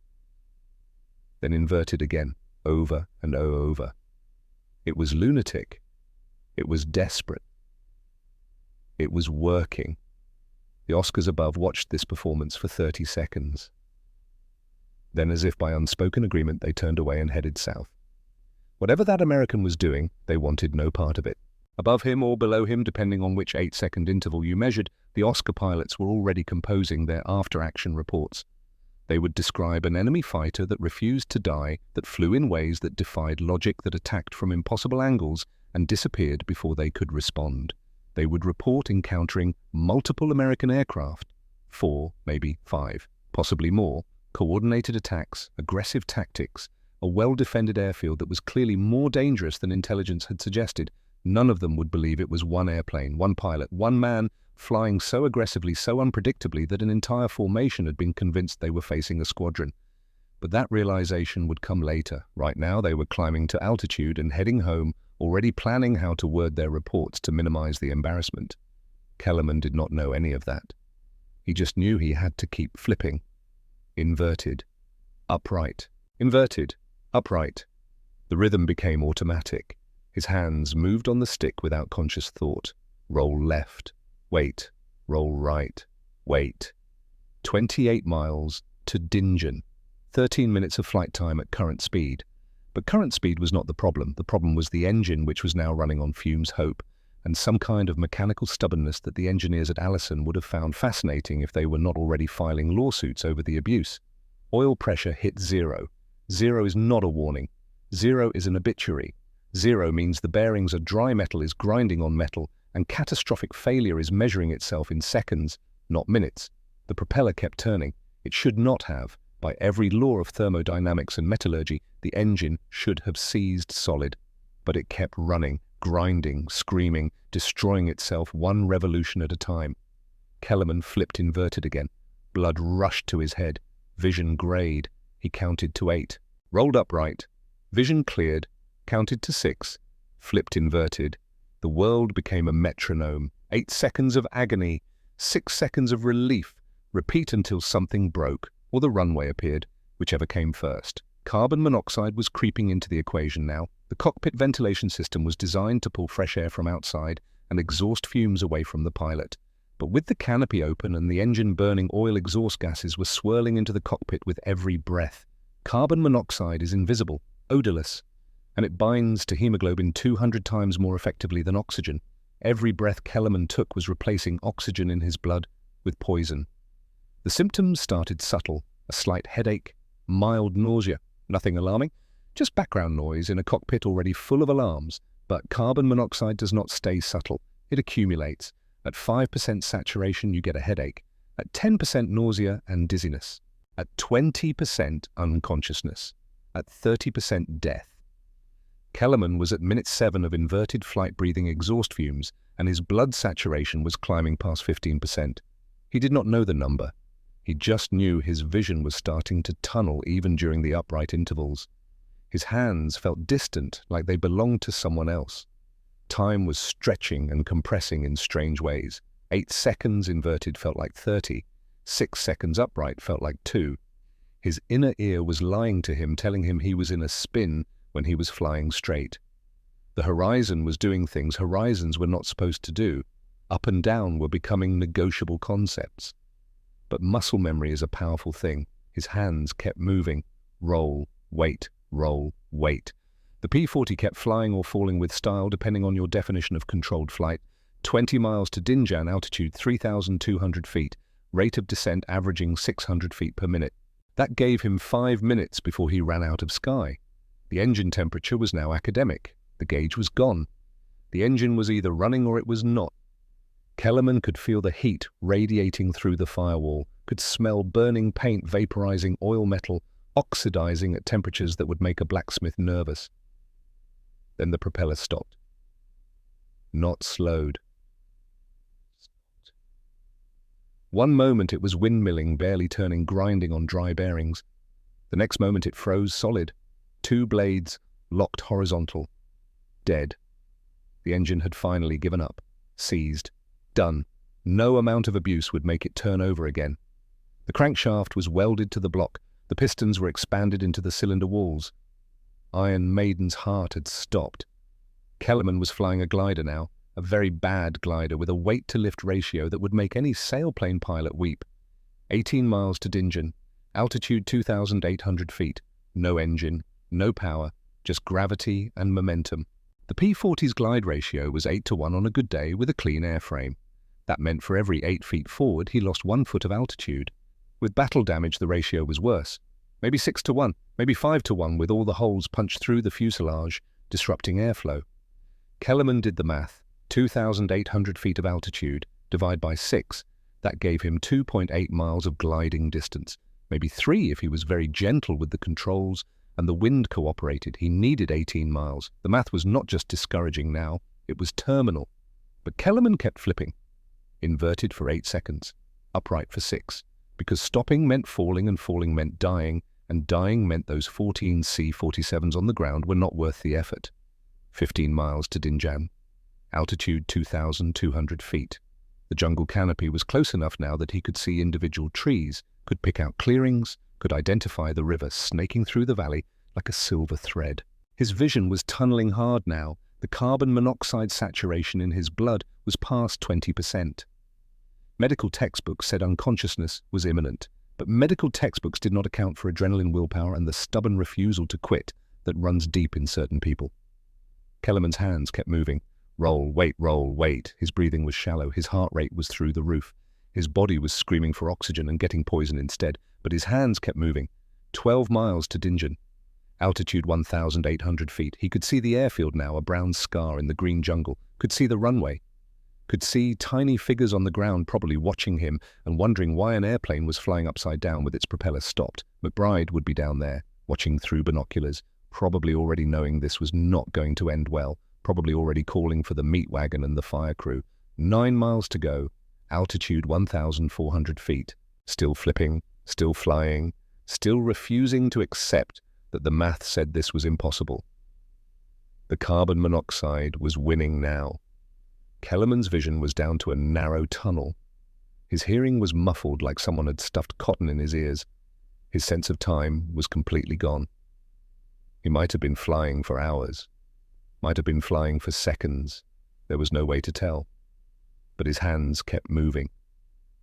Then inverted again, over and over. It was lunatic. It was desperate. It was working. The Oscars above watched this performance for 30 seconds. Then, as if by unspoken agreement, they turned away and headed south. Whatever that American was doing, they wanted no part of it. Above him or below him, depending on which 8-second interval you measured, the Oscar pilots were already composing their after-action reports. They would describe an enemy fighter that refused to die, that flew in ways that defied logic, that attacked from impossible angles and disappeared before they could respond. They would report encountering multiple American aircraft, 4, maybe 5, possibly more, coordinated attacks, aggressive tactics, a well-defended airfield that was clearly more dangerous than intelligence had suggested. None of them would believe it was one airplane, one pilot, one man, flying so aggressively, so unpredictably that an entire formation had been convinced they were facing a squadron. But that realization would come later. Right now they were climbing to altitude and heading home, already planning how to word their reports to minimize the embarrassment. Kellerman did not know any of that. He just knew he had to keep flipping. Inverted, upright, inverted, upright. The rhythm became automatic. His hands moved on the stick without conscious thought. Roll left, wait, roll right, wait. 28 miles to Dingen. 13 minutes of flight time at current speed. But current speed was not the problem. The problem was the engine, which was now running on fumes hope, and some kind of mechanical stubbornness that the engineers at Allison would have found fascinating if they were not already filing lawsuits over the abuse. Oil pressure hit 0. 0 is not a warning. 0 is an obituary. 0 means the bearings of dry metal is grinding on metal, and catastrophic failure is measuring itself in seconds, not minutes. The propeller kept turning. It should not have. By every law of thermodynamics and metallurgy, the engine should have seized solid. But it kept running, grinding, screaming, destroying itself one revolution at a time. Kellerman flipped inverted again. Blood rushed to his head. Vision grayed. He counted to 8. Rolled upright. Vision cleared. Counted to 6. Flipped inverted. The world became a metronome. 8 seconds of agony. 6 seconds of relief. Repeat until something broke, or the runway appeared, whichever came first. Carbon monoxide was creeping into the equation now. The cockpit ventilation system was designed to pull fresh air from outside and exhaust fumes away from the pilot. But with the canopy open and the engine burning, oil exhaust gases were swirling into the cockpit with every breath. Carbon monoxide is invisible, odorless, and it binds to hemoglobin 200 times more effectively than oxygen. Every breath Kellerman took was replacing oxygen in his blood with poison. The symptoms started subtle, a slight headache, mild nausea, nothing alarming, just background noise in a cockpit already full of alarms. But carbon monoxide does not stay subtle. It accumulates. At 5% saturation, you get a headache. At 10% nausea and dizziness. At 20% unconsciousness. At 30% death. Kellerman was at minute 7 of inverted flight breathing exhaust fumes, and his blood saturation was climbing past 15%. He did not know the number. He just knew his vision was starting to tunnel even during the upright intervals. His hands felt distant, like they belonged to someone else. Time was stretching and compressing in strange ways. 8 seconds inverted felt like 30. 6 seconds upright felt like 2. His inner ear was lying to him, telling him he was in a spin when he was flying straight. The horizon was doing things horizons were not supposed to do. Up and down were becoming negotiable concepts. But muscle memory is a powerful thing. His hands kept moving. Roll, wait, roll, wait. The P-40 kept flying or falling with style depending on your definition of controlled flight. 20 miles to Dinjan, altitude 3,200 feet, rate of descent averaging 600 feet per minute. That gave him 5 minutes before he ran out of sky. The engine temperature was now academic. The gauge was gone. The engine was either running or it was not. Kellerman could feel the heat radiating through the firewall, could smell burning paint vaporizing oil metal, oxidizing at temperatures that would make a blacksmith nervous. Then the propeller stopped. Not slowed. One moment it was windmilling, barely turning, grinding on dry bearings. The next moment it froze solid. 2 blades locked horizontal. Dead. The engine had finally given up. Seized. Done. No amount of abuse would make it turn over again. The crankshaft was welded to the block. The pistons were expanded into the cylinder walls. Iron Maiden's heart had stopped. Kellerman was flying a glider now, a very bad glider with a weight-to-lift ratio that would make any sailplane pilot weep. 18 miles to Dinjan, altitude 2,800 feet, no engine, no power, just gravity and momentum. The P-40's glide ratio was 8-to-1 on a good day with a clean airframe. That meant for every 8 feet forward, he lost 1 foot of altitude. With battle damage, the ratio was worse. Maybe 6-to-1, maybe 5-to-1 with all the holes punched through the fuselage, disrupting airflow. Kellerman did the math. 2,800 feet of altitude, divide by 6. That gave him 2.8 miles of gliding distance. Maybe 3 if he was very gentle with the controls and the wind cooperated. He needed 18 miles. The math was not just discouraging now, it was terminal. But Kellerman kept flipping. Inverted for 8 seconds, upright for 6. Because stopping meant falling and falling meant dying, and dying meant those 14 C-47s on the ground were not worth the effort. 15 miles to Dinjan, altitude 2,200 feet. The jungle canopy was close enough now that he could see individual trees, could pick out clearings, could identify the river snaking through the valley like a silver thread. His vision was tunneling hard now. The carbon monoxide saturation in his blood was past 20%. Medical textbooks said unconsciousness was imminent, but medical textbooks did not account for adrenaline, willpower, and the stubborn refusal to quit that runs deep in certain people. Kellerman's hands kept moving. Roll, wait. His breathing was shallow. His heart rate was through the roof. His body was screaming for oxygen and getting poison instead, but his hands kept moving. 12 miles to Dinjan, altitude 1,800 feet. He could see the airfield now, a brown scar in the green jungle. Could see the runway. Could see tiny figures on the ground probably watching him and wondering why an airplane was flying upside down with its propeller stopped. McBride would be down there, watching through binoculars, probably already knowing this was not going to end well, probably already calling for the meat wagon and the fire crew. 9 miles to go, altitude 1,400 feet. Still flipping, still flying, still refusing to accept that the math said this was impossible. The carbon monoxide was winning now. Kellerman's vision was down to a narrow tunnel. His hearing was muffled like someone had stuffed cotton in his ears. His sense of time was completely gone. He might have been flying for hours, might have been flying for seconds. There was no way to tell. But his hands kept moving.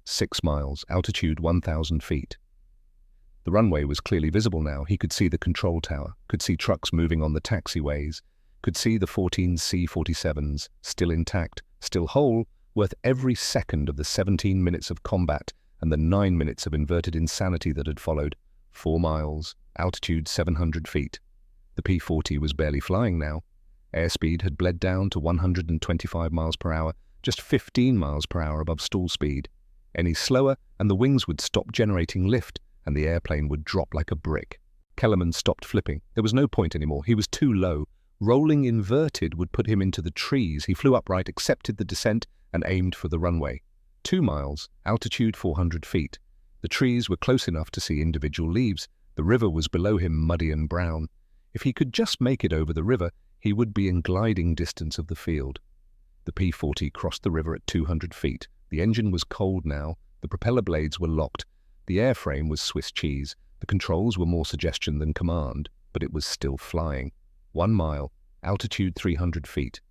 6 miles, altitude 1,000 feet. The runway was clearly visible now. He could see the control tower, could see trucks moving on the taxiways, could see the 14 C-47s, still intact, still whole, worth every second of the 17 minutes of combat and the 9 minutes of inverted insanity that had followed. 4 miles, altitude 700 feet. The P-40 was barely flying now. Airspeed had bled down to 125 miles per hour, just 15 miles per hour above stall speed. Any slower and the wings would stop generating lift and the airplane would drop like a brick. Kellerman stopped flipping. There was no point anymore. He was too low. Rolling inverted would put him into the trees. He flew upright, accepted the descent, and aimed for the runway. 2 miles, altitude 400 feet. The trees were close enough to see individual leaves. The river was below him, muddy and brown. If he could just make it over the river, he would be in gliding distance of the field. The P-40 crossed the river at 200 feet. The engine was cold now. The propeller blades were locked. The airframe was Swiss cheese. The controls were more suggestion than command, but it was still flying. 1 mile, altitude 300 feet.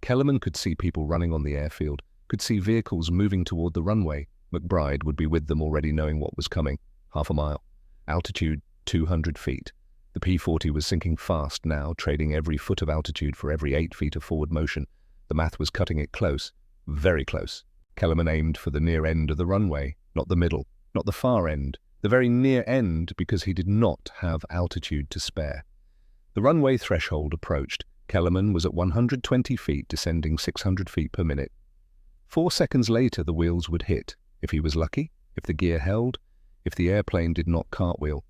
Kellerman could see people running on the airfield, could see vehicles moving toward the runway. McBride would be with them already knowing what was coming. 1/2 mile, altitude 200 feet. The P-40 was sinking fast now, trading every foot of altitude for every 8 feet of forward motion. The math was cutting it close, very close. Kellerman aimed for the near end of the runway, not the middle, not the far end, the very near end, because he did not have altitude to spare. The runway threshold approached. Kellerman was at 120 feet, descending 600 feet per minute. 4 seconds later, the wheels would hit, if he was lucky, if the gear held, if the airplane did not cartwheel.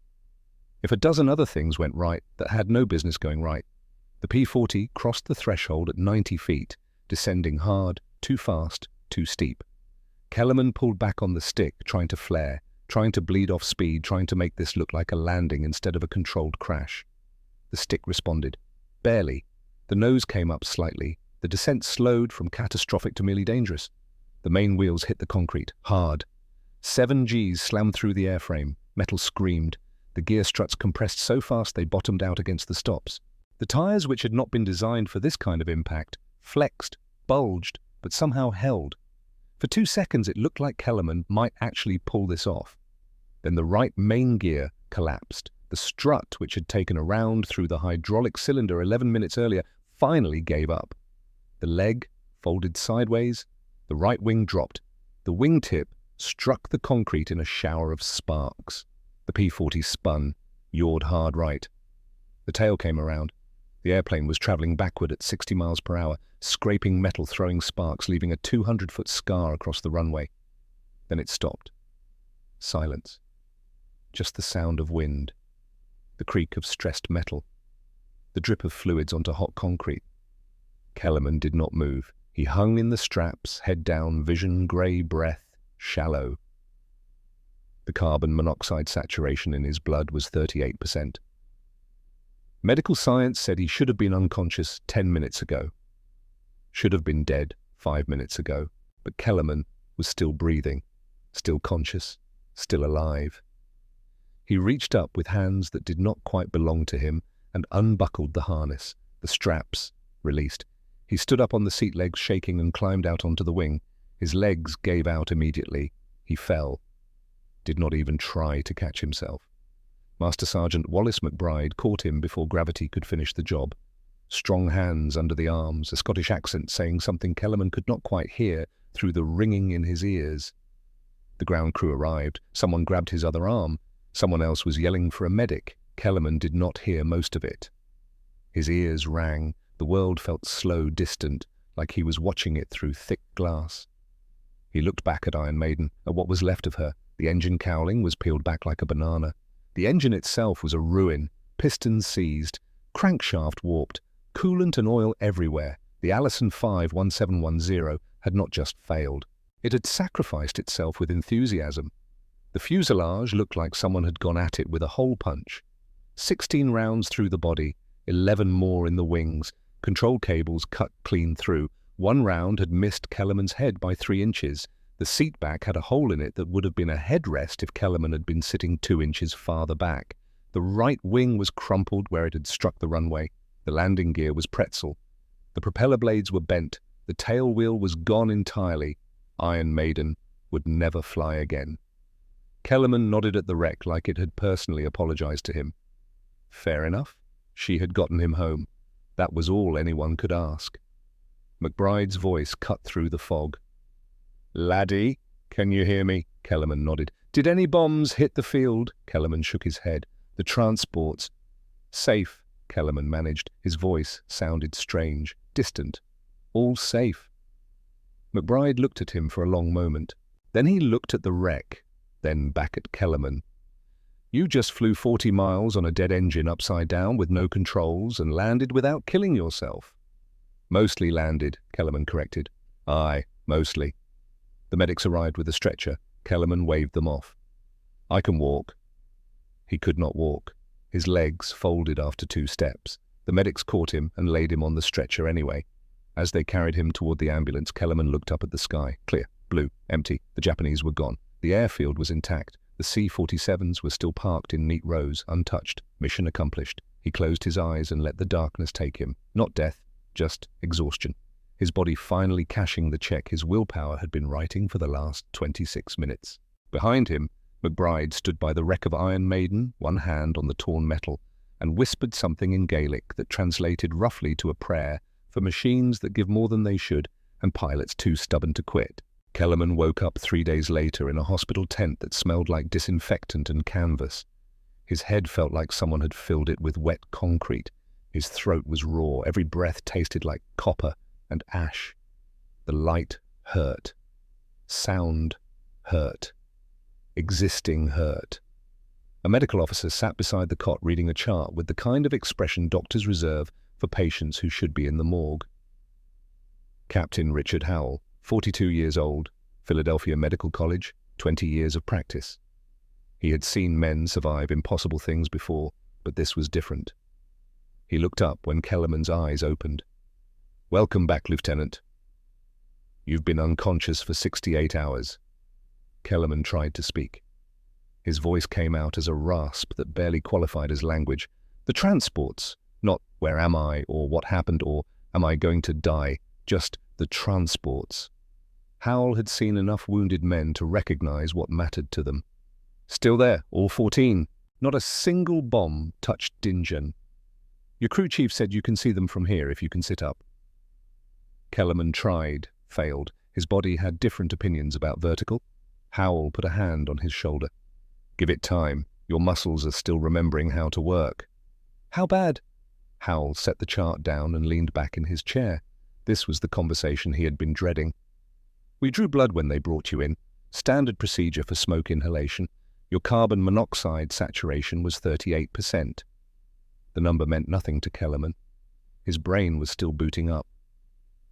If a dozen other things went right that had no business going right. The P-40 crossed the threshold at 90 feet, descending hard, too fast, too steep. Kellerman pulled back on the stick, trying to flare, trying to bleed off speed, trying to make this look like a landing instead of a controlled crash. The stick responded. Barely. The nose came up slightly. The descent slowed from catastrophic to merely dangerous. The main wheels hit the concrete, hard. 7 Gs slammed through the airframe. Metal screamed. The gear struts compressed so fast they bottomed out against the stops. The tires, which had not been designed for this kind of impact, flexed, bulged, but somehow held. For 2 seconds it looked like Kellerman might actually pull this off. Then the right main gear collapsed. The strut, which had taken a round through the hydraulic cylinder 11 minutes earlier, finally gave up. The leg folded sideways. The right wing dropped. The wingtip struck the concrete in a shower of sparks. The P-40 spun, yawed hard right. The tail came around. The airplane was traveling backward at 60 miles per hour, scraping metal, throwing sparks, leaving a 200-foot scar across the runway. Then it stopped. Silence. Just the sound of wind. The creak of stressed metal. The drip of fluids onto hot concrete. Kellerman did not move. He hung in the straps, head down, vision grey, breath shallow. The carbon monoxide saturation in his blood was 38%. Medical science said he should have been unconscious 10 minutes ago. Should have been dead 5 minutes ago. But Kellerman was still breathing, still conscious, still alive. He reached up with hands that did not quite belong to him and unbuckled the harness. The straps released. He stood up on the seat legs, shaking, and climbed out onto the wing. His legs gave out immediately. He fell. Did not even try to catch himself. Master Sergeant Wallace McBride caught him before gravity could finish the job. Strong hands under the arms, a Scottish accent saying something Kellerman could not quite hear through the ringing in his ears. The ground crew arrived. Someone grabbed his other arm. Someone else was yelling for a medic. Kellerman did not hear most of it. His ears rang. The world felt slow, distant, like he was watching it through thick glass. He looked back at Iron Maiden, at what was left of her. The engine cowling was peeled back like a banana. The engine itself was a ruin, pistons seized, crankshaft warped, coolant and oil everywhere. The Allison 5-1710 had not just failed. It had sacrificed itself with enthusiasm. The fuselage looked like someone had gone at it with a hole punch. 16 rounds through the body, 11 more in the wings, control cables cut clean through. 1 round had missed Kellerman's head by 3 inches. The seat back had a hole in it that would have been a headrest if Kellerman had been sitting 2 inches farther back. The right wing was crumpled where it had struck the runway. The landing gear was pretzel. The propeller blades were bent. The tail wheel was gone entirely. Iron Maiden would never fly again. Kellerman nodded at the wreck like it had personally apologized to him. Fair enough. She had gotten him home. That was all anyone could ask. McBride's voice cut through the fog. "Laddie, can you hear me?" Kellerman nodded. "Did any bombs hit the field?" Kellerman shook his head. "The transports." "Safe," Kellerman managed. His voice sounded strange, distant. "All safe." McBride looked at him for a long moment. Then he looked at the wreck, then back at Kellerman. "You just flew 40 miles on a dead engine upside down with no controls and landed without killing yourself." "Mostly landed," Kellerman corrected. "Aye, mostly." The medics arrived with a stretcher. Kellerman waved them off. I can walk. He could not walk. His legs folded after 2 steps. The medics caught him and laid him on the stretcher anyway. As they carried him toward the ambulance, Kellerman looked up at the sky. Clear, blue, empty. The Japanese were gone. The airfield was intact. The C-47s were still parked in neat rows, untouched. Mission accomplished. He closed his eyes and let the darkness take him. Not death, just exhaustion. His body finally cashing the check his willpower had been writing for the last 26 minutes. Behind him, McBride stood by the wreck of Iron Maiden, one hand on the torn metal, and whispered something in Gaelic that translated roughly to a prayer for machines that give more than they should and pilots too stubborn to quit. Kellerman woke up 3 days later in a hospital tent that smelled like disinfectant and canvas. His head felt like someone had filled it with wet concrete. His throat was raw. Every breath tasted like copper and ash. The light hurt. Sound hurt. Existing hurt. A medical officer sat beside the cot reading a chart with the kind of expression doctors reserve for patients who should be in the morgue. Captain Richard Howell, 42 years old, Philadelphia Medical College, 20 years of practice. He had seen men survive impossible things before, but this was different. He looked up when Kellerman's eyes opened. "Welcome back, Lieutenant. You've been unconscious for 68 hours. Kellerman tried to speak. His voice came out as a rasp that barely qualified as language. The transports, not where am I or what happened or am I going to die, just the transports. Howell had seen enough wounded men to recognize what mattered to them. Still there, all 14. Not a single bomb touched Dinjan. Your crew chief said you can see them from here if you can sit up. Kellerman tried, failed. His body had different opinions about vertical. Howell put a hand on his shoulder. Give it time. Your muscles are still remembering how to work. How bad? Howell set the chart down and leaned back in his chair. This was the conversation he had been dreading. We drew blood when they brought you in. Standard procedure for smoke inhalation. Your carbon monoxide saturation was 38%. The number meant nothing to Kellerman. His brain was still booting up.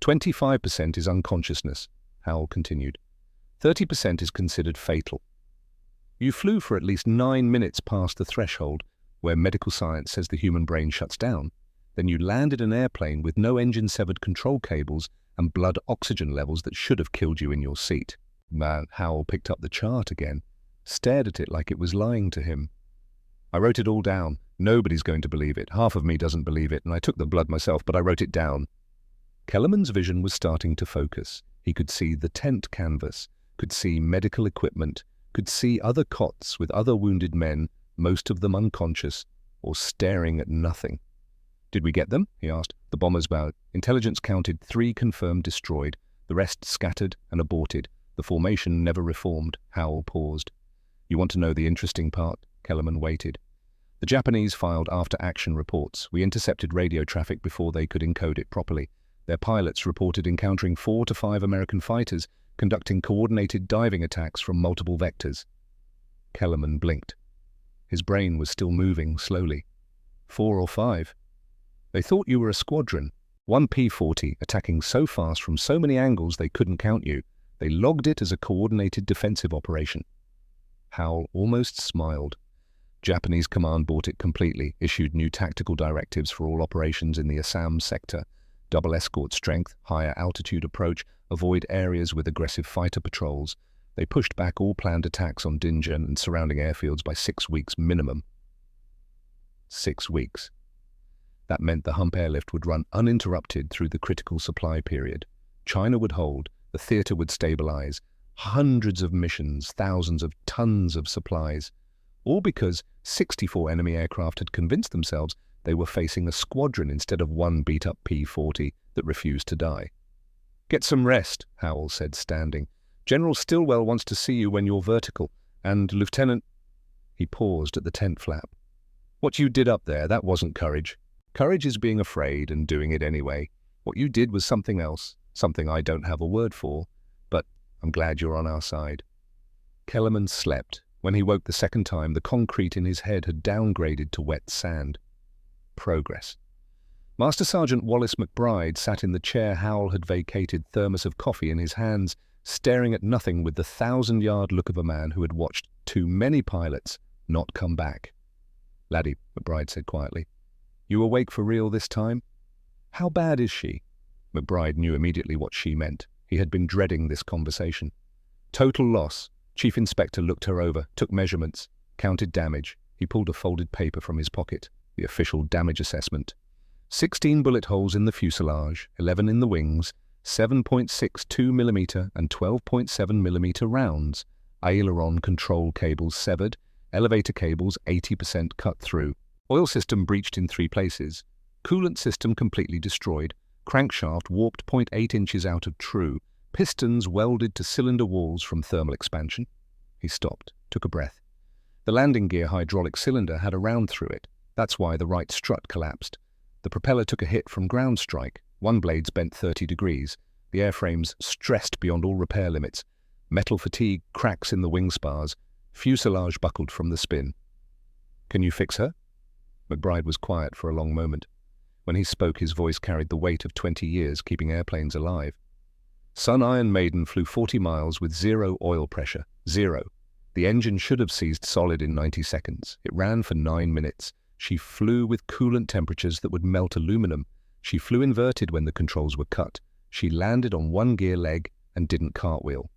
25% is unconsciousness, Howell continued. 30% is considered fatal. You flew for at least 9 minutes past the threshold, where medical science says the human brain shuts down. Then you landed an airplane with no engine-severed control cables and blood oxygen levels that should have killed you in your seat. Howell picked up the chart again, stared at it like it was lying to him. I wrote it all down. Nobody's going to believe it. Half of me doesn't believe it, and I took the blood myself, but I wrote it down. Kellerman's vision was starting to focus. He could see the tent canvas, could see medical equipment, could see other cots with other wounded men, most of them unconscious, or staring at nothing. Did we get them? He asked. The bombers bowed. Intelligence counted 3 confirmed destroyed, the rest scattered and aborted. The formation never reformed. Howell paused. You want to know the interesting part? Kellerman waited. The Japanese filed after-action reports. We intercepted radio traffic before they could encode it properly. Their pilots reported encountering 4 to 5 American fighters conducting coordinated diving attacks from multiple vectors. Kellerman blinked. His brain was still moving slowly. 4 or 5? They thought you were a squadron. 1 P-40 attacking so fast from so many angles they couldn't count you. They logged it as a coordinated defensive operation. Howell almost smiled. Japanese command bought it completely, issued new tactical directives for all operations in the Assam sector. Double escort strength, higher altitude approach, avoid areas with aggressive fighter patrols. They pushed back all planned attacks on Dinjan and surrounding airfields by 6 weeks minimum. 6 weeks. That meant the hump airlift would run uninterrupted through the critical supply period. China would hold, the theater would stabilize, hundreds of missions, thousands of tons of supplies, all because 64 enemy aircraft had convinced themselves they were facing a squadron instead of 1 beat-up P-40 that refused to die. Get some rest, Howell said, standing. General Stilwell wants to see you when you're vertical, and Lieutenant... He paused at the tent flap. What you did up there, that wasn't courage. Courage is being afraid and doing it anyway. What you did was something else, something I don't have a word for, but I'm glad you're on our side. Kellerman slept. When he woke the second time, the concrete in his head had downgraded to wet sand. Progress. Master Sergeant Wallace McBride sat in the chair Howell had vacated, thermos of coffee in his hands, staring at nothing with the 1,000-yard look of a man who had watched too many pilots not come back. "Laddie," McBride said quietly, "you awake for real this time? How bad is she?" McBride knew immediately what she meant. He had been dreading this conversation. "Total loss." Chief Inspector looked her over, took measurements, counted damage. He pulled a folded paper from his pocket, the official damage assessment. 16 bullet holes in the fuselage, 11 in the wings, 7.62 mm and 12.7 mm rounds, aileron control cables severed, elevator cables 80% cut through, oil system breached in 3 places, coolant system completely destroyed, crankshaft warped 0.8 inches out of true, pistons welded to cylinder walls from thermal expansion. He stopped, took a breath. The landing gear hydraulic cylinder had a round through it. That's why the right strut collapsed. The propeller took a hit from ground strike. One blade's bent 30 degrees. The airframe's stressed beyond all repair limits. Metal fatigue cracks in the wing spars. Fuselage buckled from the spin. "Can you fix her?" McBride was quiet for a long moment. When he spoke, his voice carried the weight of 20 years keeping airplanes alive. Sun Iron Maiden flew 40 miles with 0 oil pressure. 0. The engine should have seized solid in 90 seconds. It ran for 9 minutes. She flew with coolant temperatures that would melt aluminum. She flew inverted when the controls were cut. She landed on one gear leg and didn't cartwheel.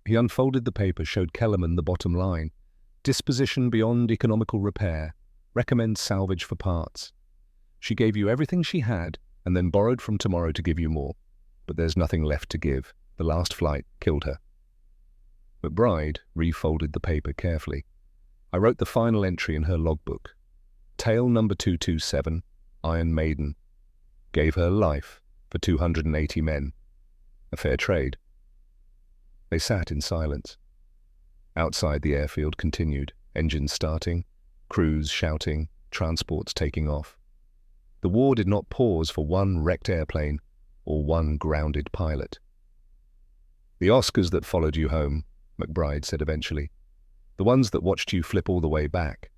He unfolded the paper, showed Kellerman the bottom line. Disposition beyond economical repair. Recommend salvage for parts. She gave you everything she had and then borrowed from tomorrow to give you more. But there's nothing left to give. The last flight killed her. McBride refolded the paper carefully. "I wrote the final entry in her logbook. Tail number 227, Iron Maiden. Gave her life for 280 men. A fair trade." They sat in silence. Outside, the airfield continued, engines starting, crews shouting, transports taking off. The war did not pause for one wrecked airplane or one grounded pilot. "The Oscars that followed you home," McBride said eventually. "The ones that watched you flip all the way back.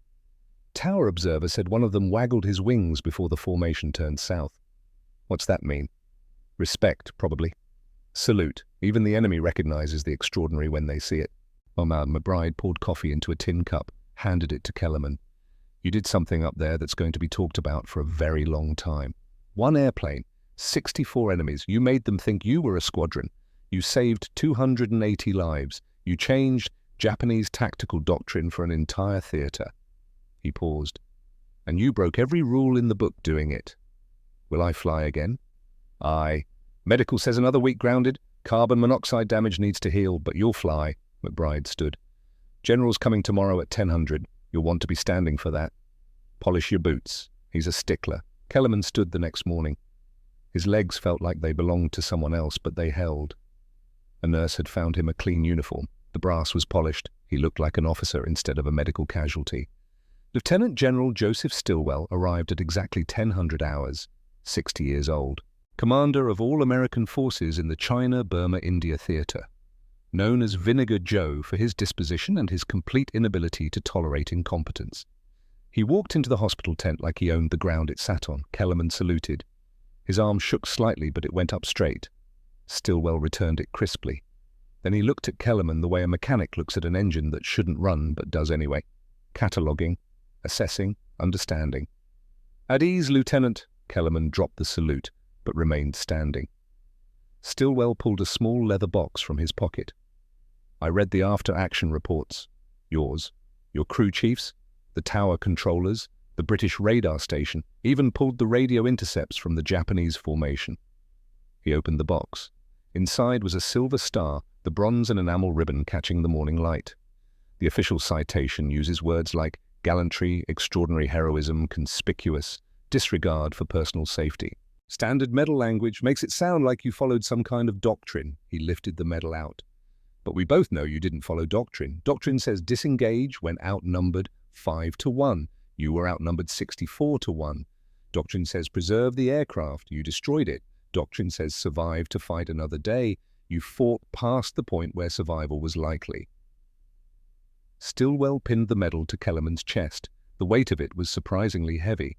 Tower observer said one of them waggled his wings before the formation turned south. What's that mean? Respect, probably. Salute. Even the enemy recognizes the extraordinary when they see it." McBride poured coffee into a tin cup, handed it to Kellerman. "You did something up there that's going to be talked about for a very long time. One airplane, 64 enemies. You made them think you were a squadron. You saved 280 lives. You changed Japanese tactical doctrine for an entire theater." He paused. "And you broke every rule in the book doing it. Will I fly again?" "Aye. Medical says another week grounded. Carbon monoxide damage needs to heal, but you'll fly." McBride stood. "General's coming tomorrow at 1000. You'll want to be standing for that. Polish your boots." He's a stickler. Kellerman stood the next morning. His legs felt like they belonged to someone else, but they held. A nurse had found him a clean uniform. The brass was polished. He looked like an officer instead of a medical casualty. Lieutenant General Joseph Stilwell arrived at exactly 1000 hours, 60 years old. Commander of all American forces in the China-Burma-India theater. Known as Vinegar Joe for his disposition and his complete inability to tolerate incompetence. He walked into the hospital tent like he owned the ground it sat on. Kellerman saluted. His arm shook slightly, but it went up straight. Stilwell returned it crisply. Then he looked at Kellerman the way a mechanic looks at an engine that shouldn't run but does anyway. Cataloguing, assessing, understanding. "At ease, Lieutenant." Kellerman dropped the salute, but remained standing. Stilwell pulled a small leather box from his pocket. "I read the after-action reports. Yours, your crew chiefs, the tower controllers, the British radar station, even pulled the radio intercepts from the Japanese formation." He opened the box. Inside was a silver star, the bronze and enamel ribbon catching the morning light. The official citation uses words like gallantry, extraordinary heroism, conspicuous, disregard for personal safety. Standard medal language makes it sound like you followed some kind of doctrine. He lifted the medal out. "But we both know you didn't follow doctrine. Doctrine says disengage when outnumbered 5-1. You were outnumbered 64-1. Doctrine says preserve the aircraft. You destroyed it. Doctrine says survive to fight another day. You fought past the point where survival was likely." Stilwell pinned the medal to Kellerman's chest. The weight of it was surprisingly heavy.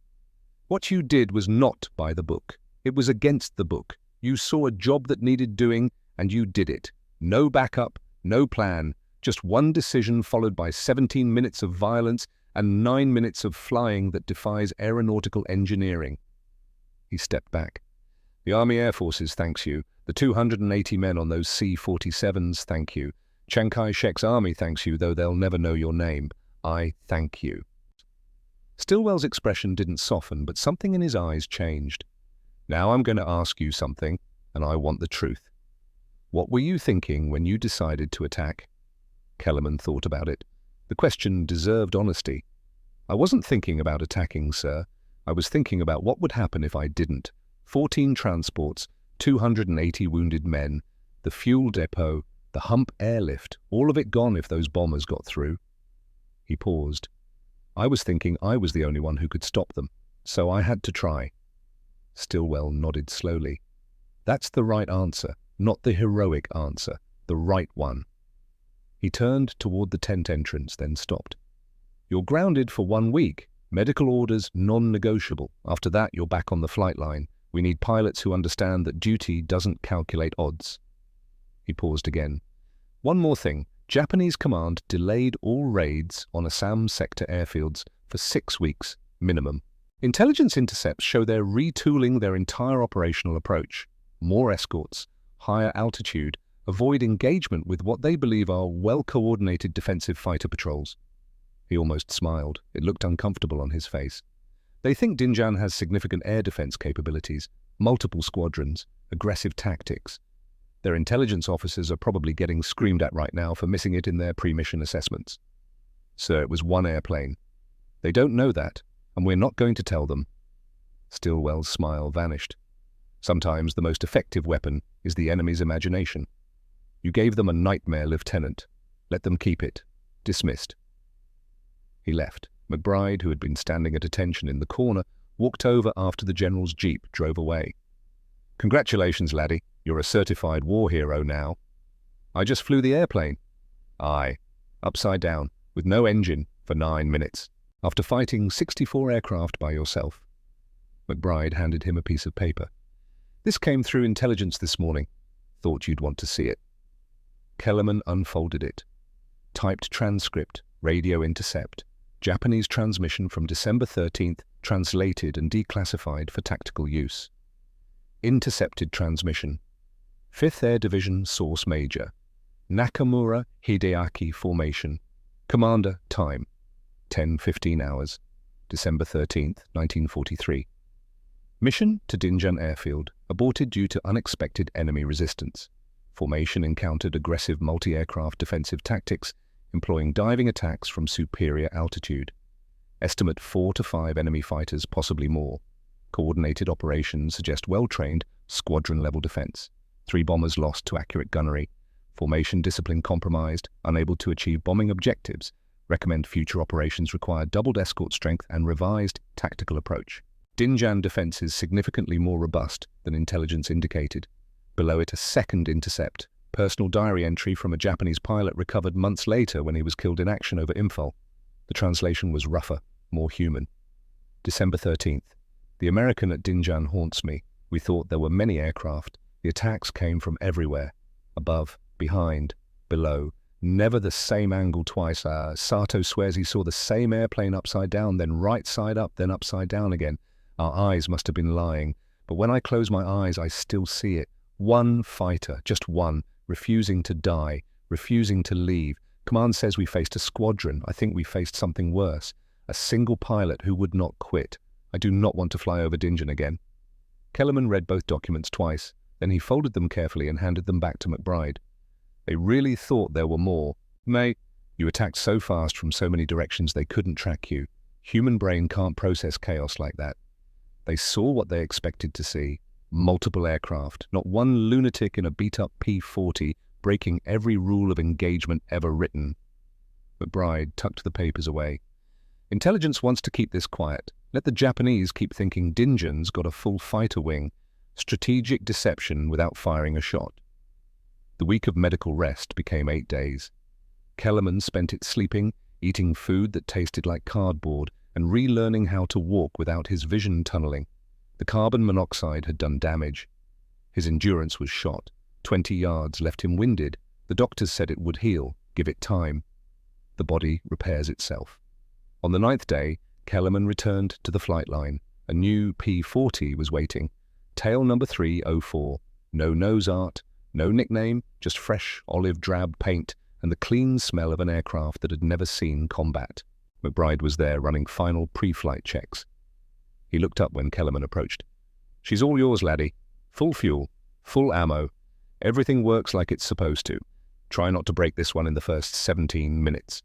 "What you did was not by the book. It was against the book. You saw a job that needed doing, and you did it. No backup, no plan, just one decision followed by 17 minutes of violence and 9 minutes of flying that defies aeronautical engineering. He stepped back. The Army Air Forces thanks you. The 280 men on those C-47s thank you. Chiang Kai-shek's army thanks you, though they'll never know your name. I thank you. Stilwell's expression didn't soften, but something in his eyes changed. Now I'm going to ask you something, and I want the truth. What were you thinking when you decided to attack? Kellerman thought about it. The question deserved honesty. I wasn't thinking about attacking, sir. I was thinking about what would happen if I didn't. 14 transports, 280 wounded men, the fuel depot, the Hump airlift, all of it gone if those bombers got through. He paused. I was thinking I was the only one who could stop them, so I had to try. Stilwell nodded slowly. That's the right answer, not the heroic answer, the right one. He turned toward the tent entrance, then stopped. You're grounded for 1 week. Medical orders non-negotiable. After that, you're back on the flight line. We need pilots who understand that duty doesn't calculate odds. He paused again. One more thing. Japanese command delayed all raids on Assam sector airfields for 6 weeks, minimum. Intelligence intercepts show they're retooling their entire operational approach. More escorts, higher altitude, avoid engagement with what they believe are well-coordinated defensive fighter patrols. He almost smiled. It looked uncomfortable on his face. They think Dinjan has significant air defense capabilities, multiple squadrons, aggressive tactics. Their intelligence officers are probably getting screamed at right now for missing it in their pre-mission assessments. Sir, it was 1 airplane. They don't know that, and we're not going to tell them. Stilwell's smile vanished. Sometimes the most effective weapon is the enemy's imagination. You gave them a nightmare, Lieutenant. Let them keep it. Dismissed. He left. McBride, who had been standing at attention in the corner, walked over after the general's jeep drove away. Congratulations, laddie. You're a certified war hero now. I just flew the airplane. Aye. Upside down, with no engine, for 9 minutes, after fighting 64 aircraft by yourself. McBride handed him a piece of paper. This came through intelligence this morning. Thought you'd want to see it. Kellerman unfolded it. Typed transcript, radio intercept. Japanese transmission from December 13th, translated and declassified for tactical use. Intercepted transmission. 5th Air Division Source Major. Nakamura Hideaki Formation. Commander, time. 10:15 hours. December 13th, 1943. Mission to Dinjan Airfield, aborted due to unexpected enemy resistance. Formation encountered aggressive multi-aircraft defensive tactics, employing diving attacks from superior altitude. Estimate 4 to 5 enemy fighters, possibly more. Coordinated operations suggest well-trained, squadron-level defense. 3 bombers lost to accurate gunnery. Formation discipline compromised, unable to achieve bombing objectives. Recommend future operations require doubled escort strength and revised tactical approach. Dinjan defense is significantly more robust than intelligence indicated. Below it, a second intercept. Personal diary entry from a Japanese pilot recovered months later when he was killed in action over Imphal. The translation was rougher, more human. December 13th. The American at Dinjan haunts me. We thought there were many aircraft. The attacks came from everywhere. Above, behind, below. Never the same angle twice. Sato swears he saw the same airplane upside down, then right side up, then upside down again. Our eyes must have been lying. But when I close my eyes, I still see it. One fighter, just one, refusing to die, refusing to leave. Command says we faced a squadron. I think we faced something worse. A single pilot who would not quit. I do not want to fly over Dinjan again. Kellerman read both documents twice. Then he folded them carefully and handed them back to McBride. They really thought there were more. Mate, you attacked so fast from so many directions they couldn't track you. Human brain can't process chaos like that. They saw what they expected to see. Multiple aircraft, not one lunatic in a beat-up P-40, breaking every rule of engagement ever written. McBride tucked the papers away. Intelligence wants to keep this quiet. Let the Japanese keep thinking Dinjan's got a full fighter wing. Strategic deception without firing a shot. The week of medical rest became 8 days. Kellerman spent it sleeping, eating food that tasted like cardboard, and relearning how to walk without his vision tunneling. The carbon monoxide had done damage. His endurance was shot. 20 yards left him winded, The doctors said it would heal, give it time. The body repairs itself. On the 9th day, Kellerman returned to the flight line. A new P-40 was waiting. Tail number 304. No nose art, no nickname, just fresh olive drab paint and the clean smell of an aircraft that had never seen combat. McBride was there running final pre-flight checks. He looked up when Kellerman approached. "She's all yours, laddie. Full fuel, full ammo. Everything works like it's supposed to. Try not to break this one in the first 17 minutes.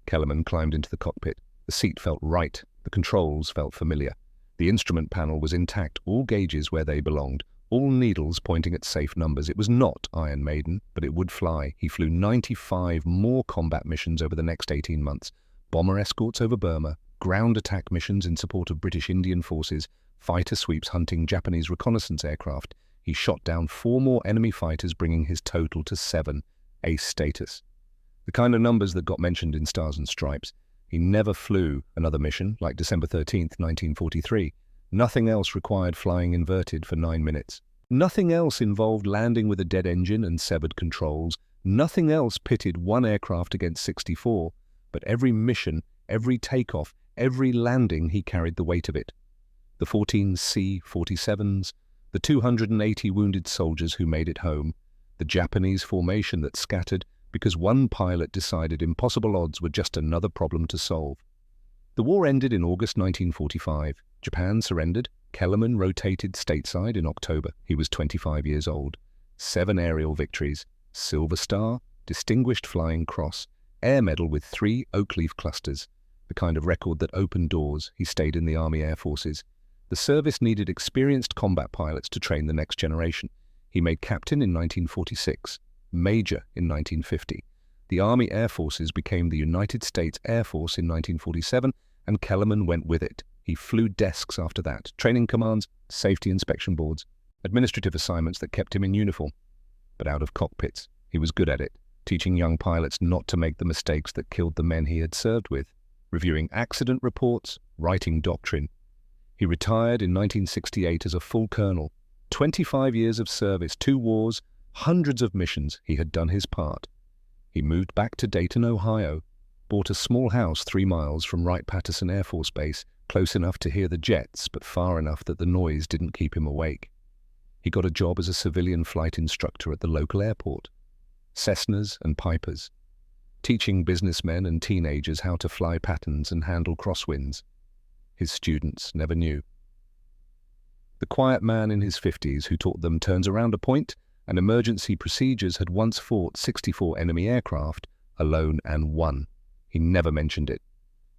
Kellerman climbed into the cockpit. The seat felt right. The controls felt familiar. The instrument panel was intact, all gauges where they belonged, all needles pointing at safe numbers. It was not Iron Maiden, but it would fly. He flew 95 more combat missions over the next 18 months. Bomber escorts over Burma, ground attack missions in support of British Indian forces, fighter sweeps hunting Japanese reconnaissance aircraft. He shot down 4 more enemy fighters, bringing his total to 7, ace status. The kind of numbers that got mentioned in Stars and Stripes. He never flew another mission, like December 13th, 1943. Nothing else required flying inverted for 9 minutes. Nothing else involved landing with a dead engine and severed controls. Nothing else pitted one aircraft against 64. But every mission, every takeoff, every landing, he carried the weight of it. The 14 C-47s, the 280 wounded soldiers who made it home, the Japanese formation that scattered because one pilot decided impossible odds were just another problem to solve. The war ended in August 1945. Japan surrendered. Kellerman rotated stateside in October. He was 25 years old. 7 aerial victories, Silver Star, Distinguished Flying Cross, Air Medal with 3 oak leaf clusters, the kind of record that opened doors. He stayed in the Army Air Forces. The service needed experienced combat pilots to train the next generation. He made captain in 1946, major in 1950. The Army Air Forces became the United States Air Force in 1947, and Kellerman went with it. He flew desks after that, training commands, safety inspection boards, administrative assignments that kept him in uniform. But out of cockpits, he was good at it, teaching young pilots not to make the mistakes that killed the men he had served with, reviewing accident reports, writing doctrine. He retired in 1968 as a full colonel. 25 years of service, 2 wars, hundreds of missions. He had done his part. He moved back to Dayton, Ohio, bought a small house 3 miles from Wright-Patterson Air Force Base, close enough to hear the jets, but far enough that the noise didn't keep him awake. He got a job as a civilian flight instructor at the local airport. Cessnas and Pipers, teaching businessmen and teenagers how to fly patterns and handle crosswinds. His students never knew. The quiet man in his 50s who taught them turns around a point and emergency procedures had once fought 64 enemy aircraft, alone and won. He never mentioned it,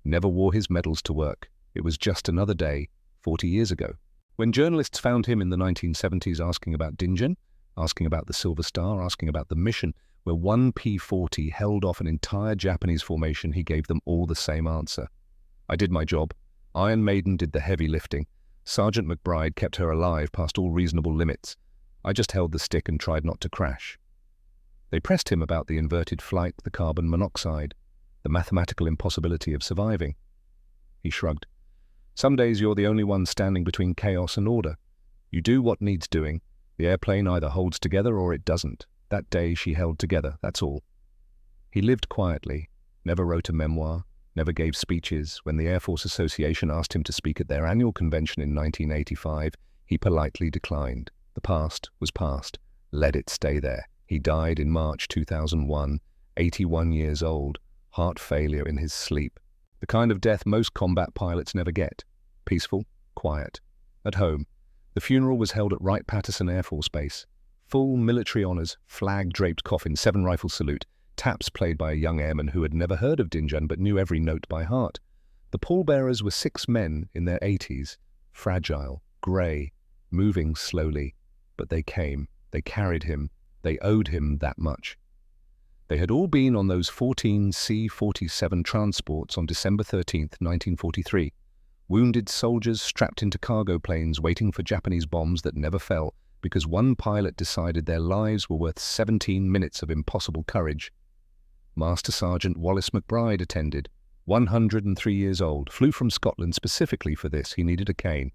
never wore his medals to work. It was just another day, 40 years ago. When journalists found him in the 1970s asking about Dingen, asking about the Silver Star, asking about the mission, where one P-40 held off an entire Japanese formation, he gave them all the same answer. "I did my job. Iron Maiden did the heavy lifting. Sergeant McBride kept her alive past all reasonable limits. I just held the stick and tried not to crash." They pressed him about the inverted flight, the carbon monoxide, the mathematical impossibility of surviving. He shrugged. "Some days you're the only one standing between chaos and order. You do what needs doing. The airplane either holds together or it doesn't. That day she held together, that's all." He lived quietly, never wrote a memoir, never gave speeches. When the Air Force Association asked him to speak at their annual convention in 1985, he politely declined. The past was past. Let it stay there. He died in March 2001, 81 years old, heart failure in his sleep. The kind of death most combat pilots never get. Peaceful, quiet. At home, the funeral was held at Wright-Patterson Air Force Base. Full military honors, flag-draped coffin, 7-rifle salute, taps played by a young airman who had never heard of Dingen but knew every note by heart. The pallbearers were 6 men in their 80s, fragile, grey, moving slowly. But they came, they carried him, they owed him that much. They had all been on those 14 C-47 transports on December 13th, 1943. Wounded soldiers strapped into cargo planes waiting for Japanese bombs that never fell because one pilot decided their lives were worth 17 minutes of impossible courage. Master Sergeant Wallace McBride attended, 103 years old, flew from Scotland specifically for this. He needed a cane.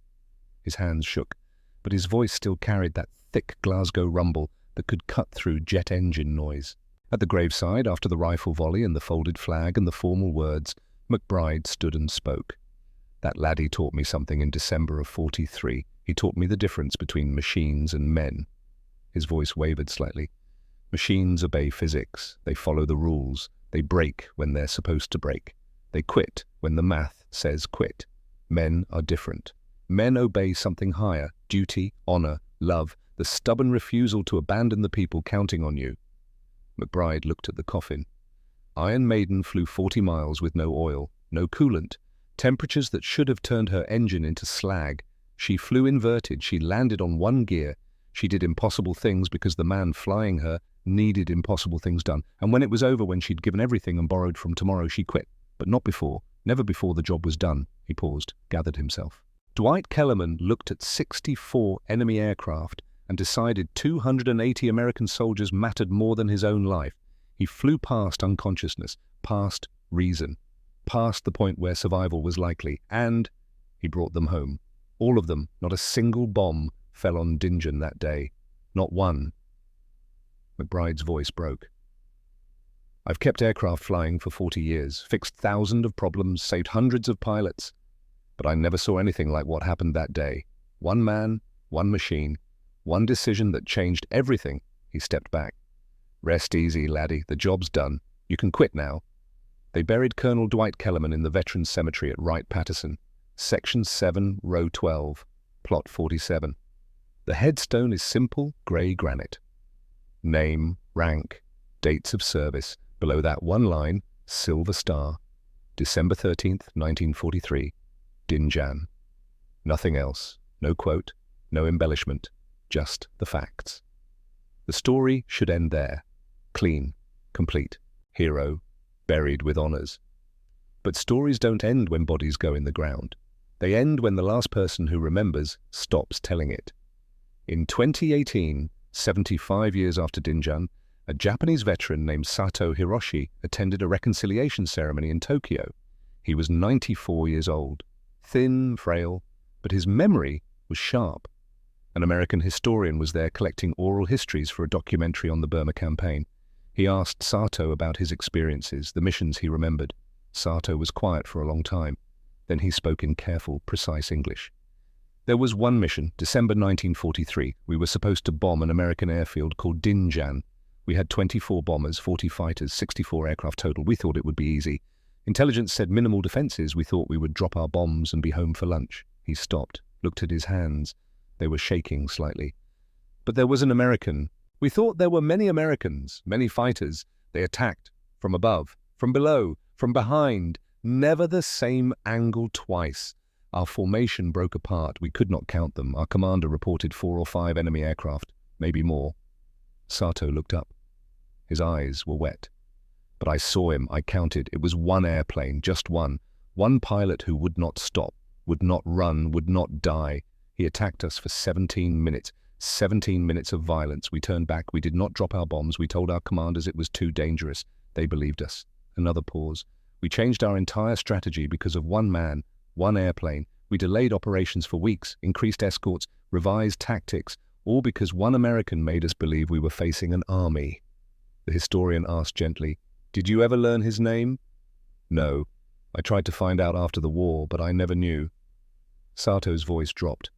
His hands shook, but his voice still carried that thick Glasgow rumble that could cut through jet engine noise. At the graveside, after the rifle volley and the folded flag and the formal words, McBride stood and spoke. That laddie taught me something in December of 43. He taught me the difference between machines and men. His voice wavered slightly. Machines obey physics. They follow the rules. They break when they're supposed to break. They quit when the math says quit. Men are different. Men obey something higher: duty, honor, love, the stubborn refusal to abandon the people counting on you. McBride looked at the coffin. Iron Maiden flew 40 miles with no oil, no coolant, temperatures that should have turned her engine into slag. She flew inverted. She landed on one gear. She did impossible things because the man flying her needed impossible things done. And when it was over, when she'd given everything and borrowed from tomorrow, she quit. But not before. Never before the job was done. He paused, gathered himself. Dwight Kellerman looked at 64 enemy aircraft and decided 280 American soldiers mattered more than his own life. He flew past unconsciousness, past reason, past the point where survival was likely, and he brought them home. All of them. Not a single bomb fell on Dinjan that day. Not one. McBride's voice broke. I've kept aircraft flying for 40 years, fixed thousands of problems, saved hundreds of pilots, but I never saw anything like what happened that day. One man, one machine, one decision that changed everything. He stepped back. Rest easy, laddie. The job's done. You can quit now. They buried Colonel Dwight Kellerman in the Veterans Cemetery at Wright-Patterson, Section 7, Row 12, Plot 47. The headstone is simple grey granite. Name, rank, dates of service. Below that one line, silver star. December 13th, 1943. Dinjan. Nothing else. No quote, no embellishment. Just the facts. The story should end there. Clean, complete. Hero, buried with honors. But stories don't end when bodies go in the ground. They end when the last person who remembers stops telling it. In 2018, 75 years after Dinjan, a Japanese veteran named Sato Hiroshi attended a reconciliation ceremony in Tokyo. He was 94 years old, thin, frail, but his memory was sharp. An American historian was there collecting oral histories for a documentary on the Burma campaign. He asked Sato about his experiences, the missions he remembered. Sato was quiet for a long time. Then he spoke in careful, precise English. There was one mission, December 1943. We were supposed to bomb an American airfield called Dinjan. We had 24 bombers, 40 fighters, 64 aircraft total. We thought it would be easy. Intelligence said minimal defenses. We thought we would drop our bombs and be home for lunch. He stopped, looked at his hands. They were shaking slightly. But there was an American. We thought there were many Americans, many fighters. They attacked, from above, from below, from behind. Never the same angle twice. Our formation broke apart. We could not count them. Our commander reported 4 or 5 enemy aircraft, maybe more. Sato looked up. His eyes were wet. But I saw him. I counted. It was one airplane, just one. One pilot who would not stop, would not run, would not die. He attacked us for 17 minutes. 17 minutes of violence. We turned back. We did not drop our bombs. We told our commanders it was too dangerous. They believed us. Another pause. We changed our entire strategy because of one man, one airplane. We delayed operations for weeks, increased escorts, revised tactics, all because one American made us believe we were facing an army. The historian asked gently, "Did you ever learn his name?" "No. I tried to find out after the war, but I never knew." Sato's voice dropped.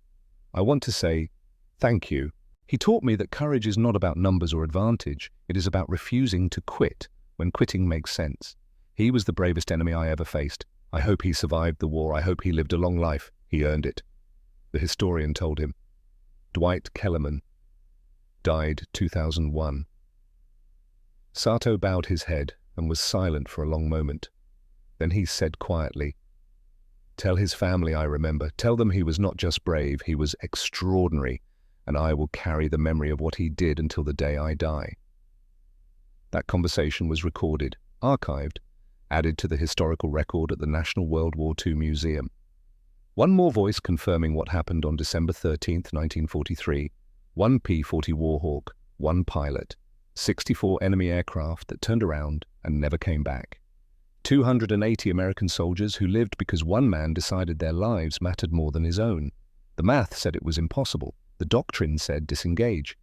"I want to say, thank you. He taught me that courage is not about numbers or advantage. It is about refusing to quit when quitting makes sense. He was the bravest enemy I ever faced. I hope he survived the war. I hope he lived a long life. He earned it." The historian told him. Dwight Kellerman died 2001. Sato bowed his head and was silent for a long moment. Then he said quietly, "Tell his family I remember. Tell them he was not just brave, he was extraordinary, and I will carry the memory of what he did until the day I die." That conversation was recorded, archived, added to the historical record at the National World War II Museum. One more voice confirming what happened on December 13th, 1943. One P-40 Warhawk, one pilot, 64 enemy aircraft that turned around and never came back. 280 American soldiers who lived because one man decided their lives mattered more than his own. The math said it was impossible. The doctrine said disengage.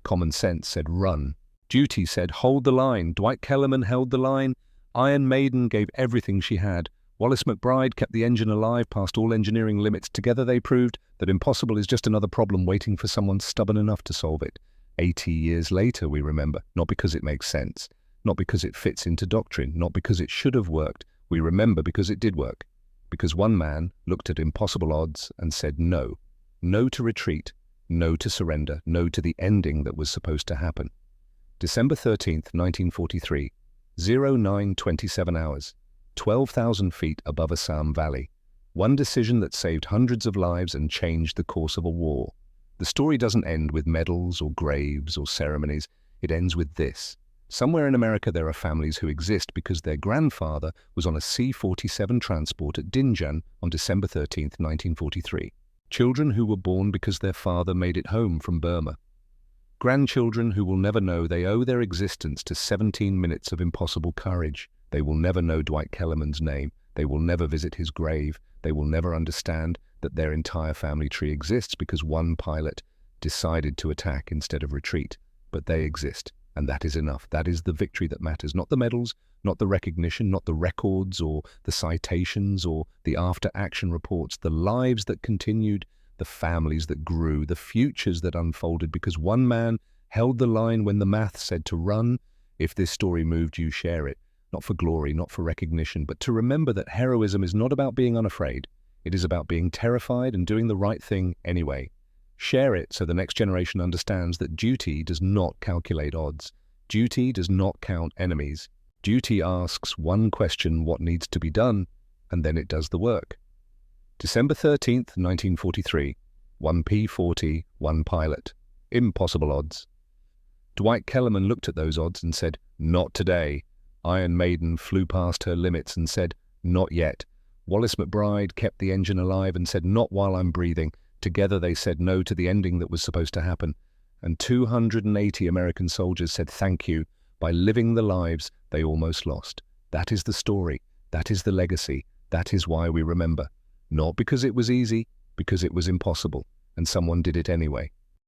Common sense said run. Duty said, "Hold the line." Dwight Kellerman held the line. Iron Maiden gave everything she had. Wallace McBride kept the engine alive past all engineering limits. Together they proved that impossible is just another problem waiting for someone stubborn enough to solve it. 80 years later, we remember, not because it makes sense, not because it fits into doctrine, not because it should have worked. We remember because it did work. Because one man looked at impossible odds and said no. No to retreat, no to surrender, no to the ending that was supposed to happen. December 13th, 1943, 09:27 hours, 12,000 feet above Assam Valley. One decision that saved hundreds of lives and changed the course of a war. The story doesn't end with medals or graves or ceremonies. It ends with this. Somewhere in America there are families who exist because their grandfather was on a C-47 transport at Dinjan on December 13th, 1943. Children who were born because their father made it home from Burma. Grandchildren who will never know they owe their existence to 17 minutes of impossible courage. They will never know Dwight Kellerman's name. They will never visit his grave. They will never understand that their entire family tree exists because one pilot decided to attack instead of retreat. But they exist, and that is enough. That is the victory that matters, not the medals, not the recognition, not the records or the citations or the after-action reports, the lives that continued, the families that grew, the futures that unfolded because one man held the line when the math said to run. If this story moved you, share it. Not for glory, not for recognition, but to remember that heroism is not about being unafraid. It is about being terrified and doing the right thing anyway. Share it so the next generation understands that duty does not calculate odds. Duty does not count enemies. Duty asks one question, what needs to be done, and then it does the work. December 13th, 1943, 1 P-40, 1 pilot. Impossible odds. Dwight Kellerman looked at those odds and said, "Not today." Iron Maiden flew past her limits and said, "Not yet." Wallace McBride kept the engine alive and said, "Not while I'm breathing." Together they said no to the ending that was supposed to happen. And 280 American soldiers said thank you by living the lives they almost lost. That is the story. That is the legacy. That is why we remember. Not because it was easy, because it was impossible, and someone did it anyway.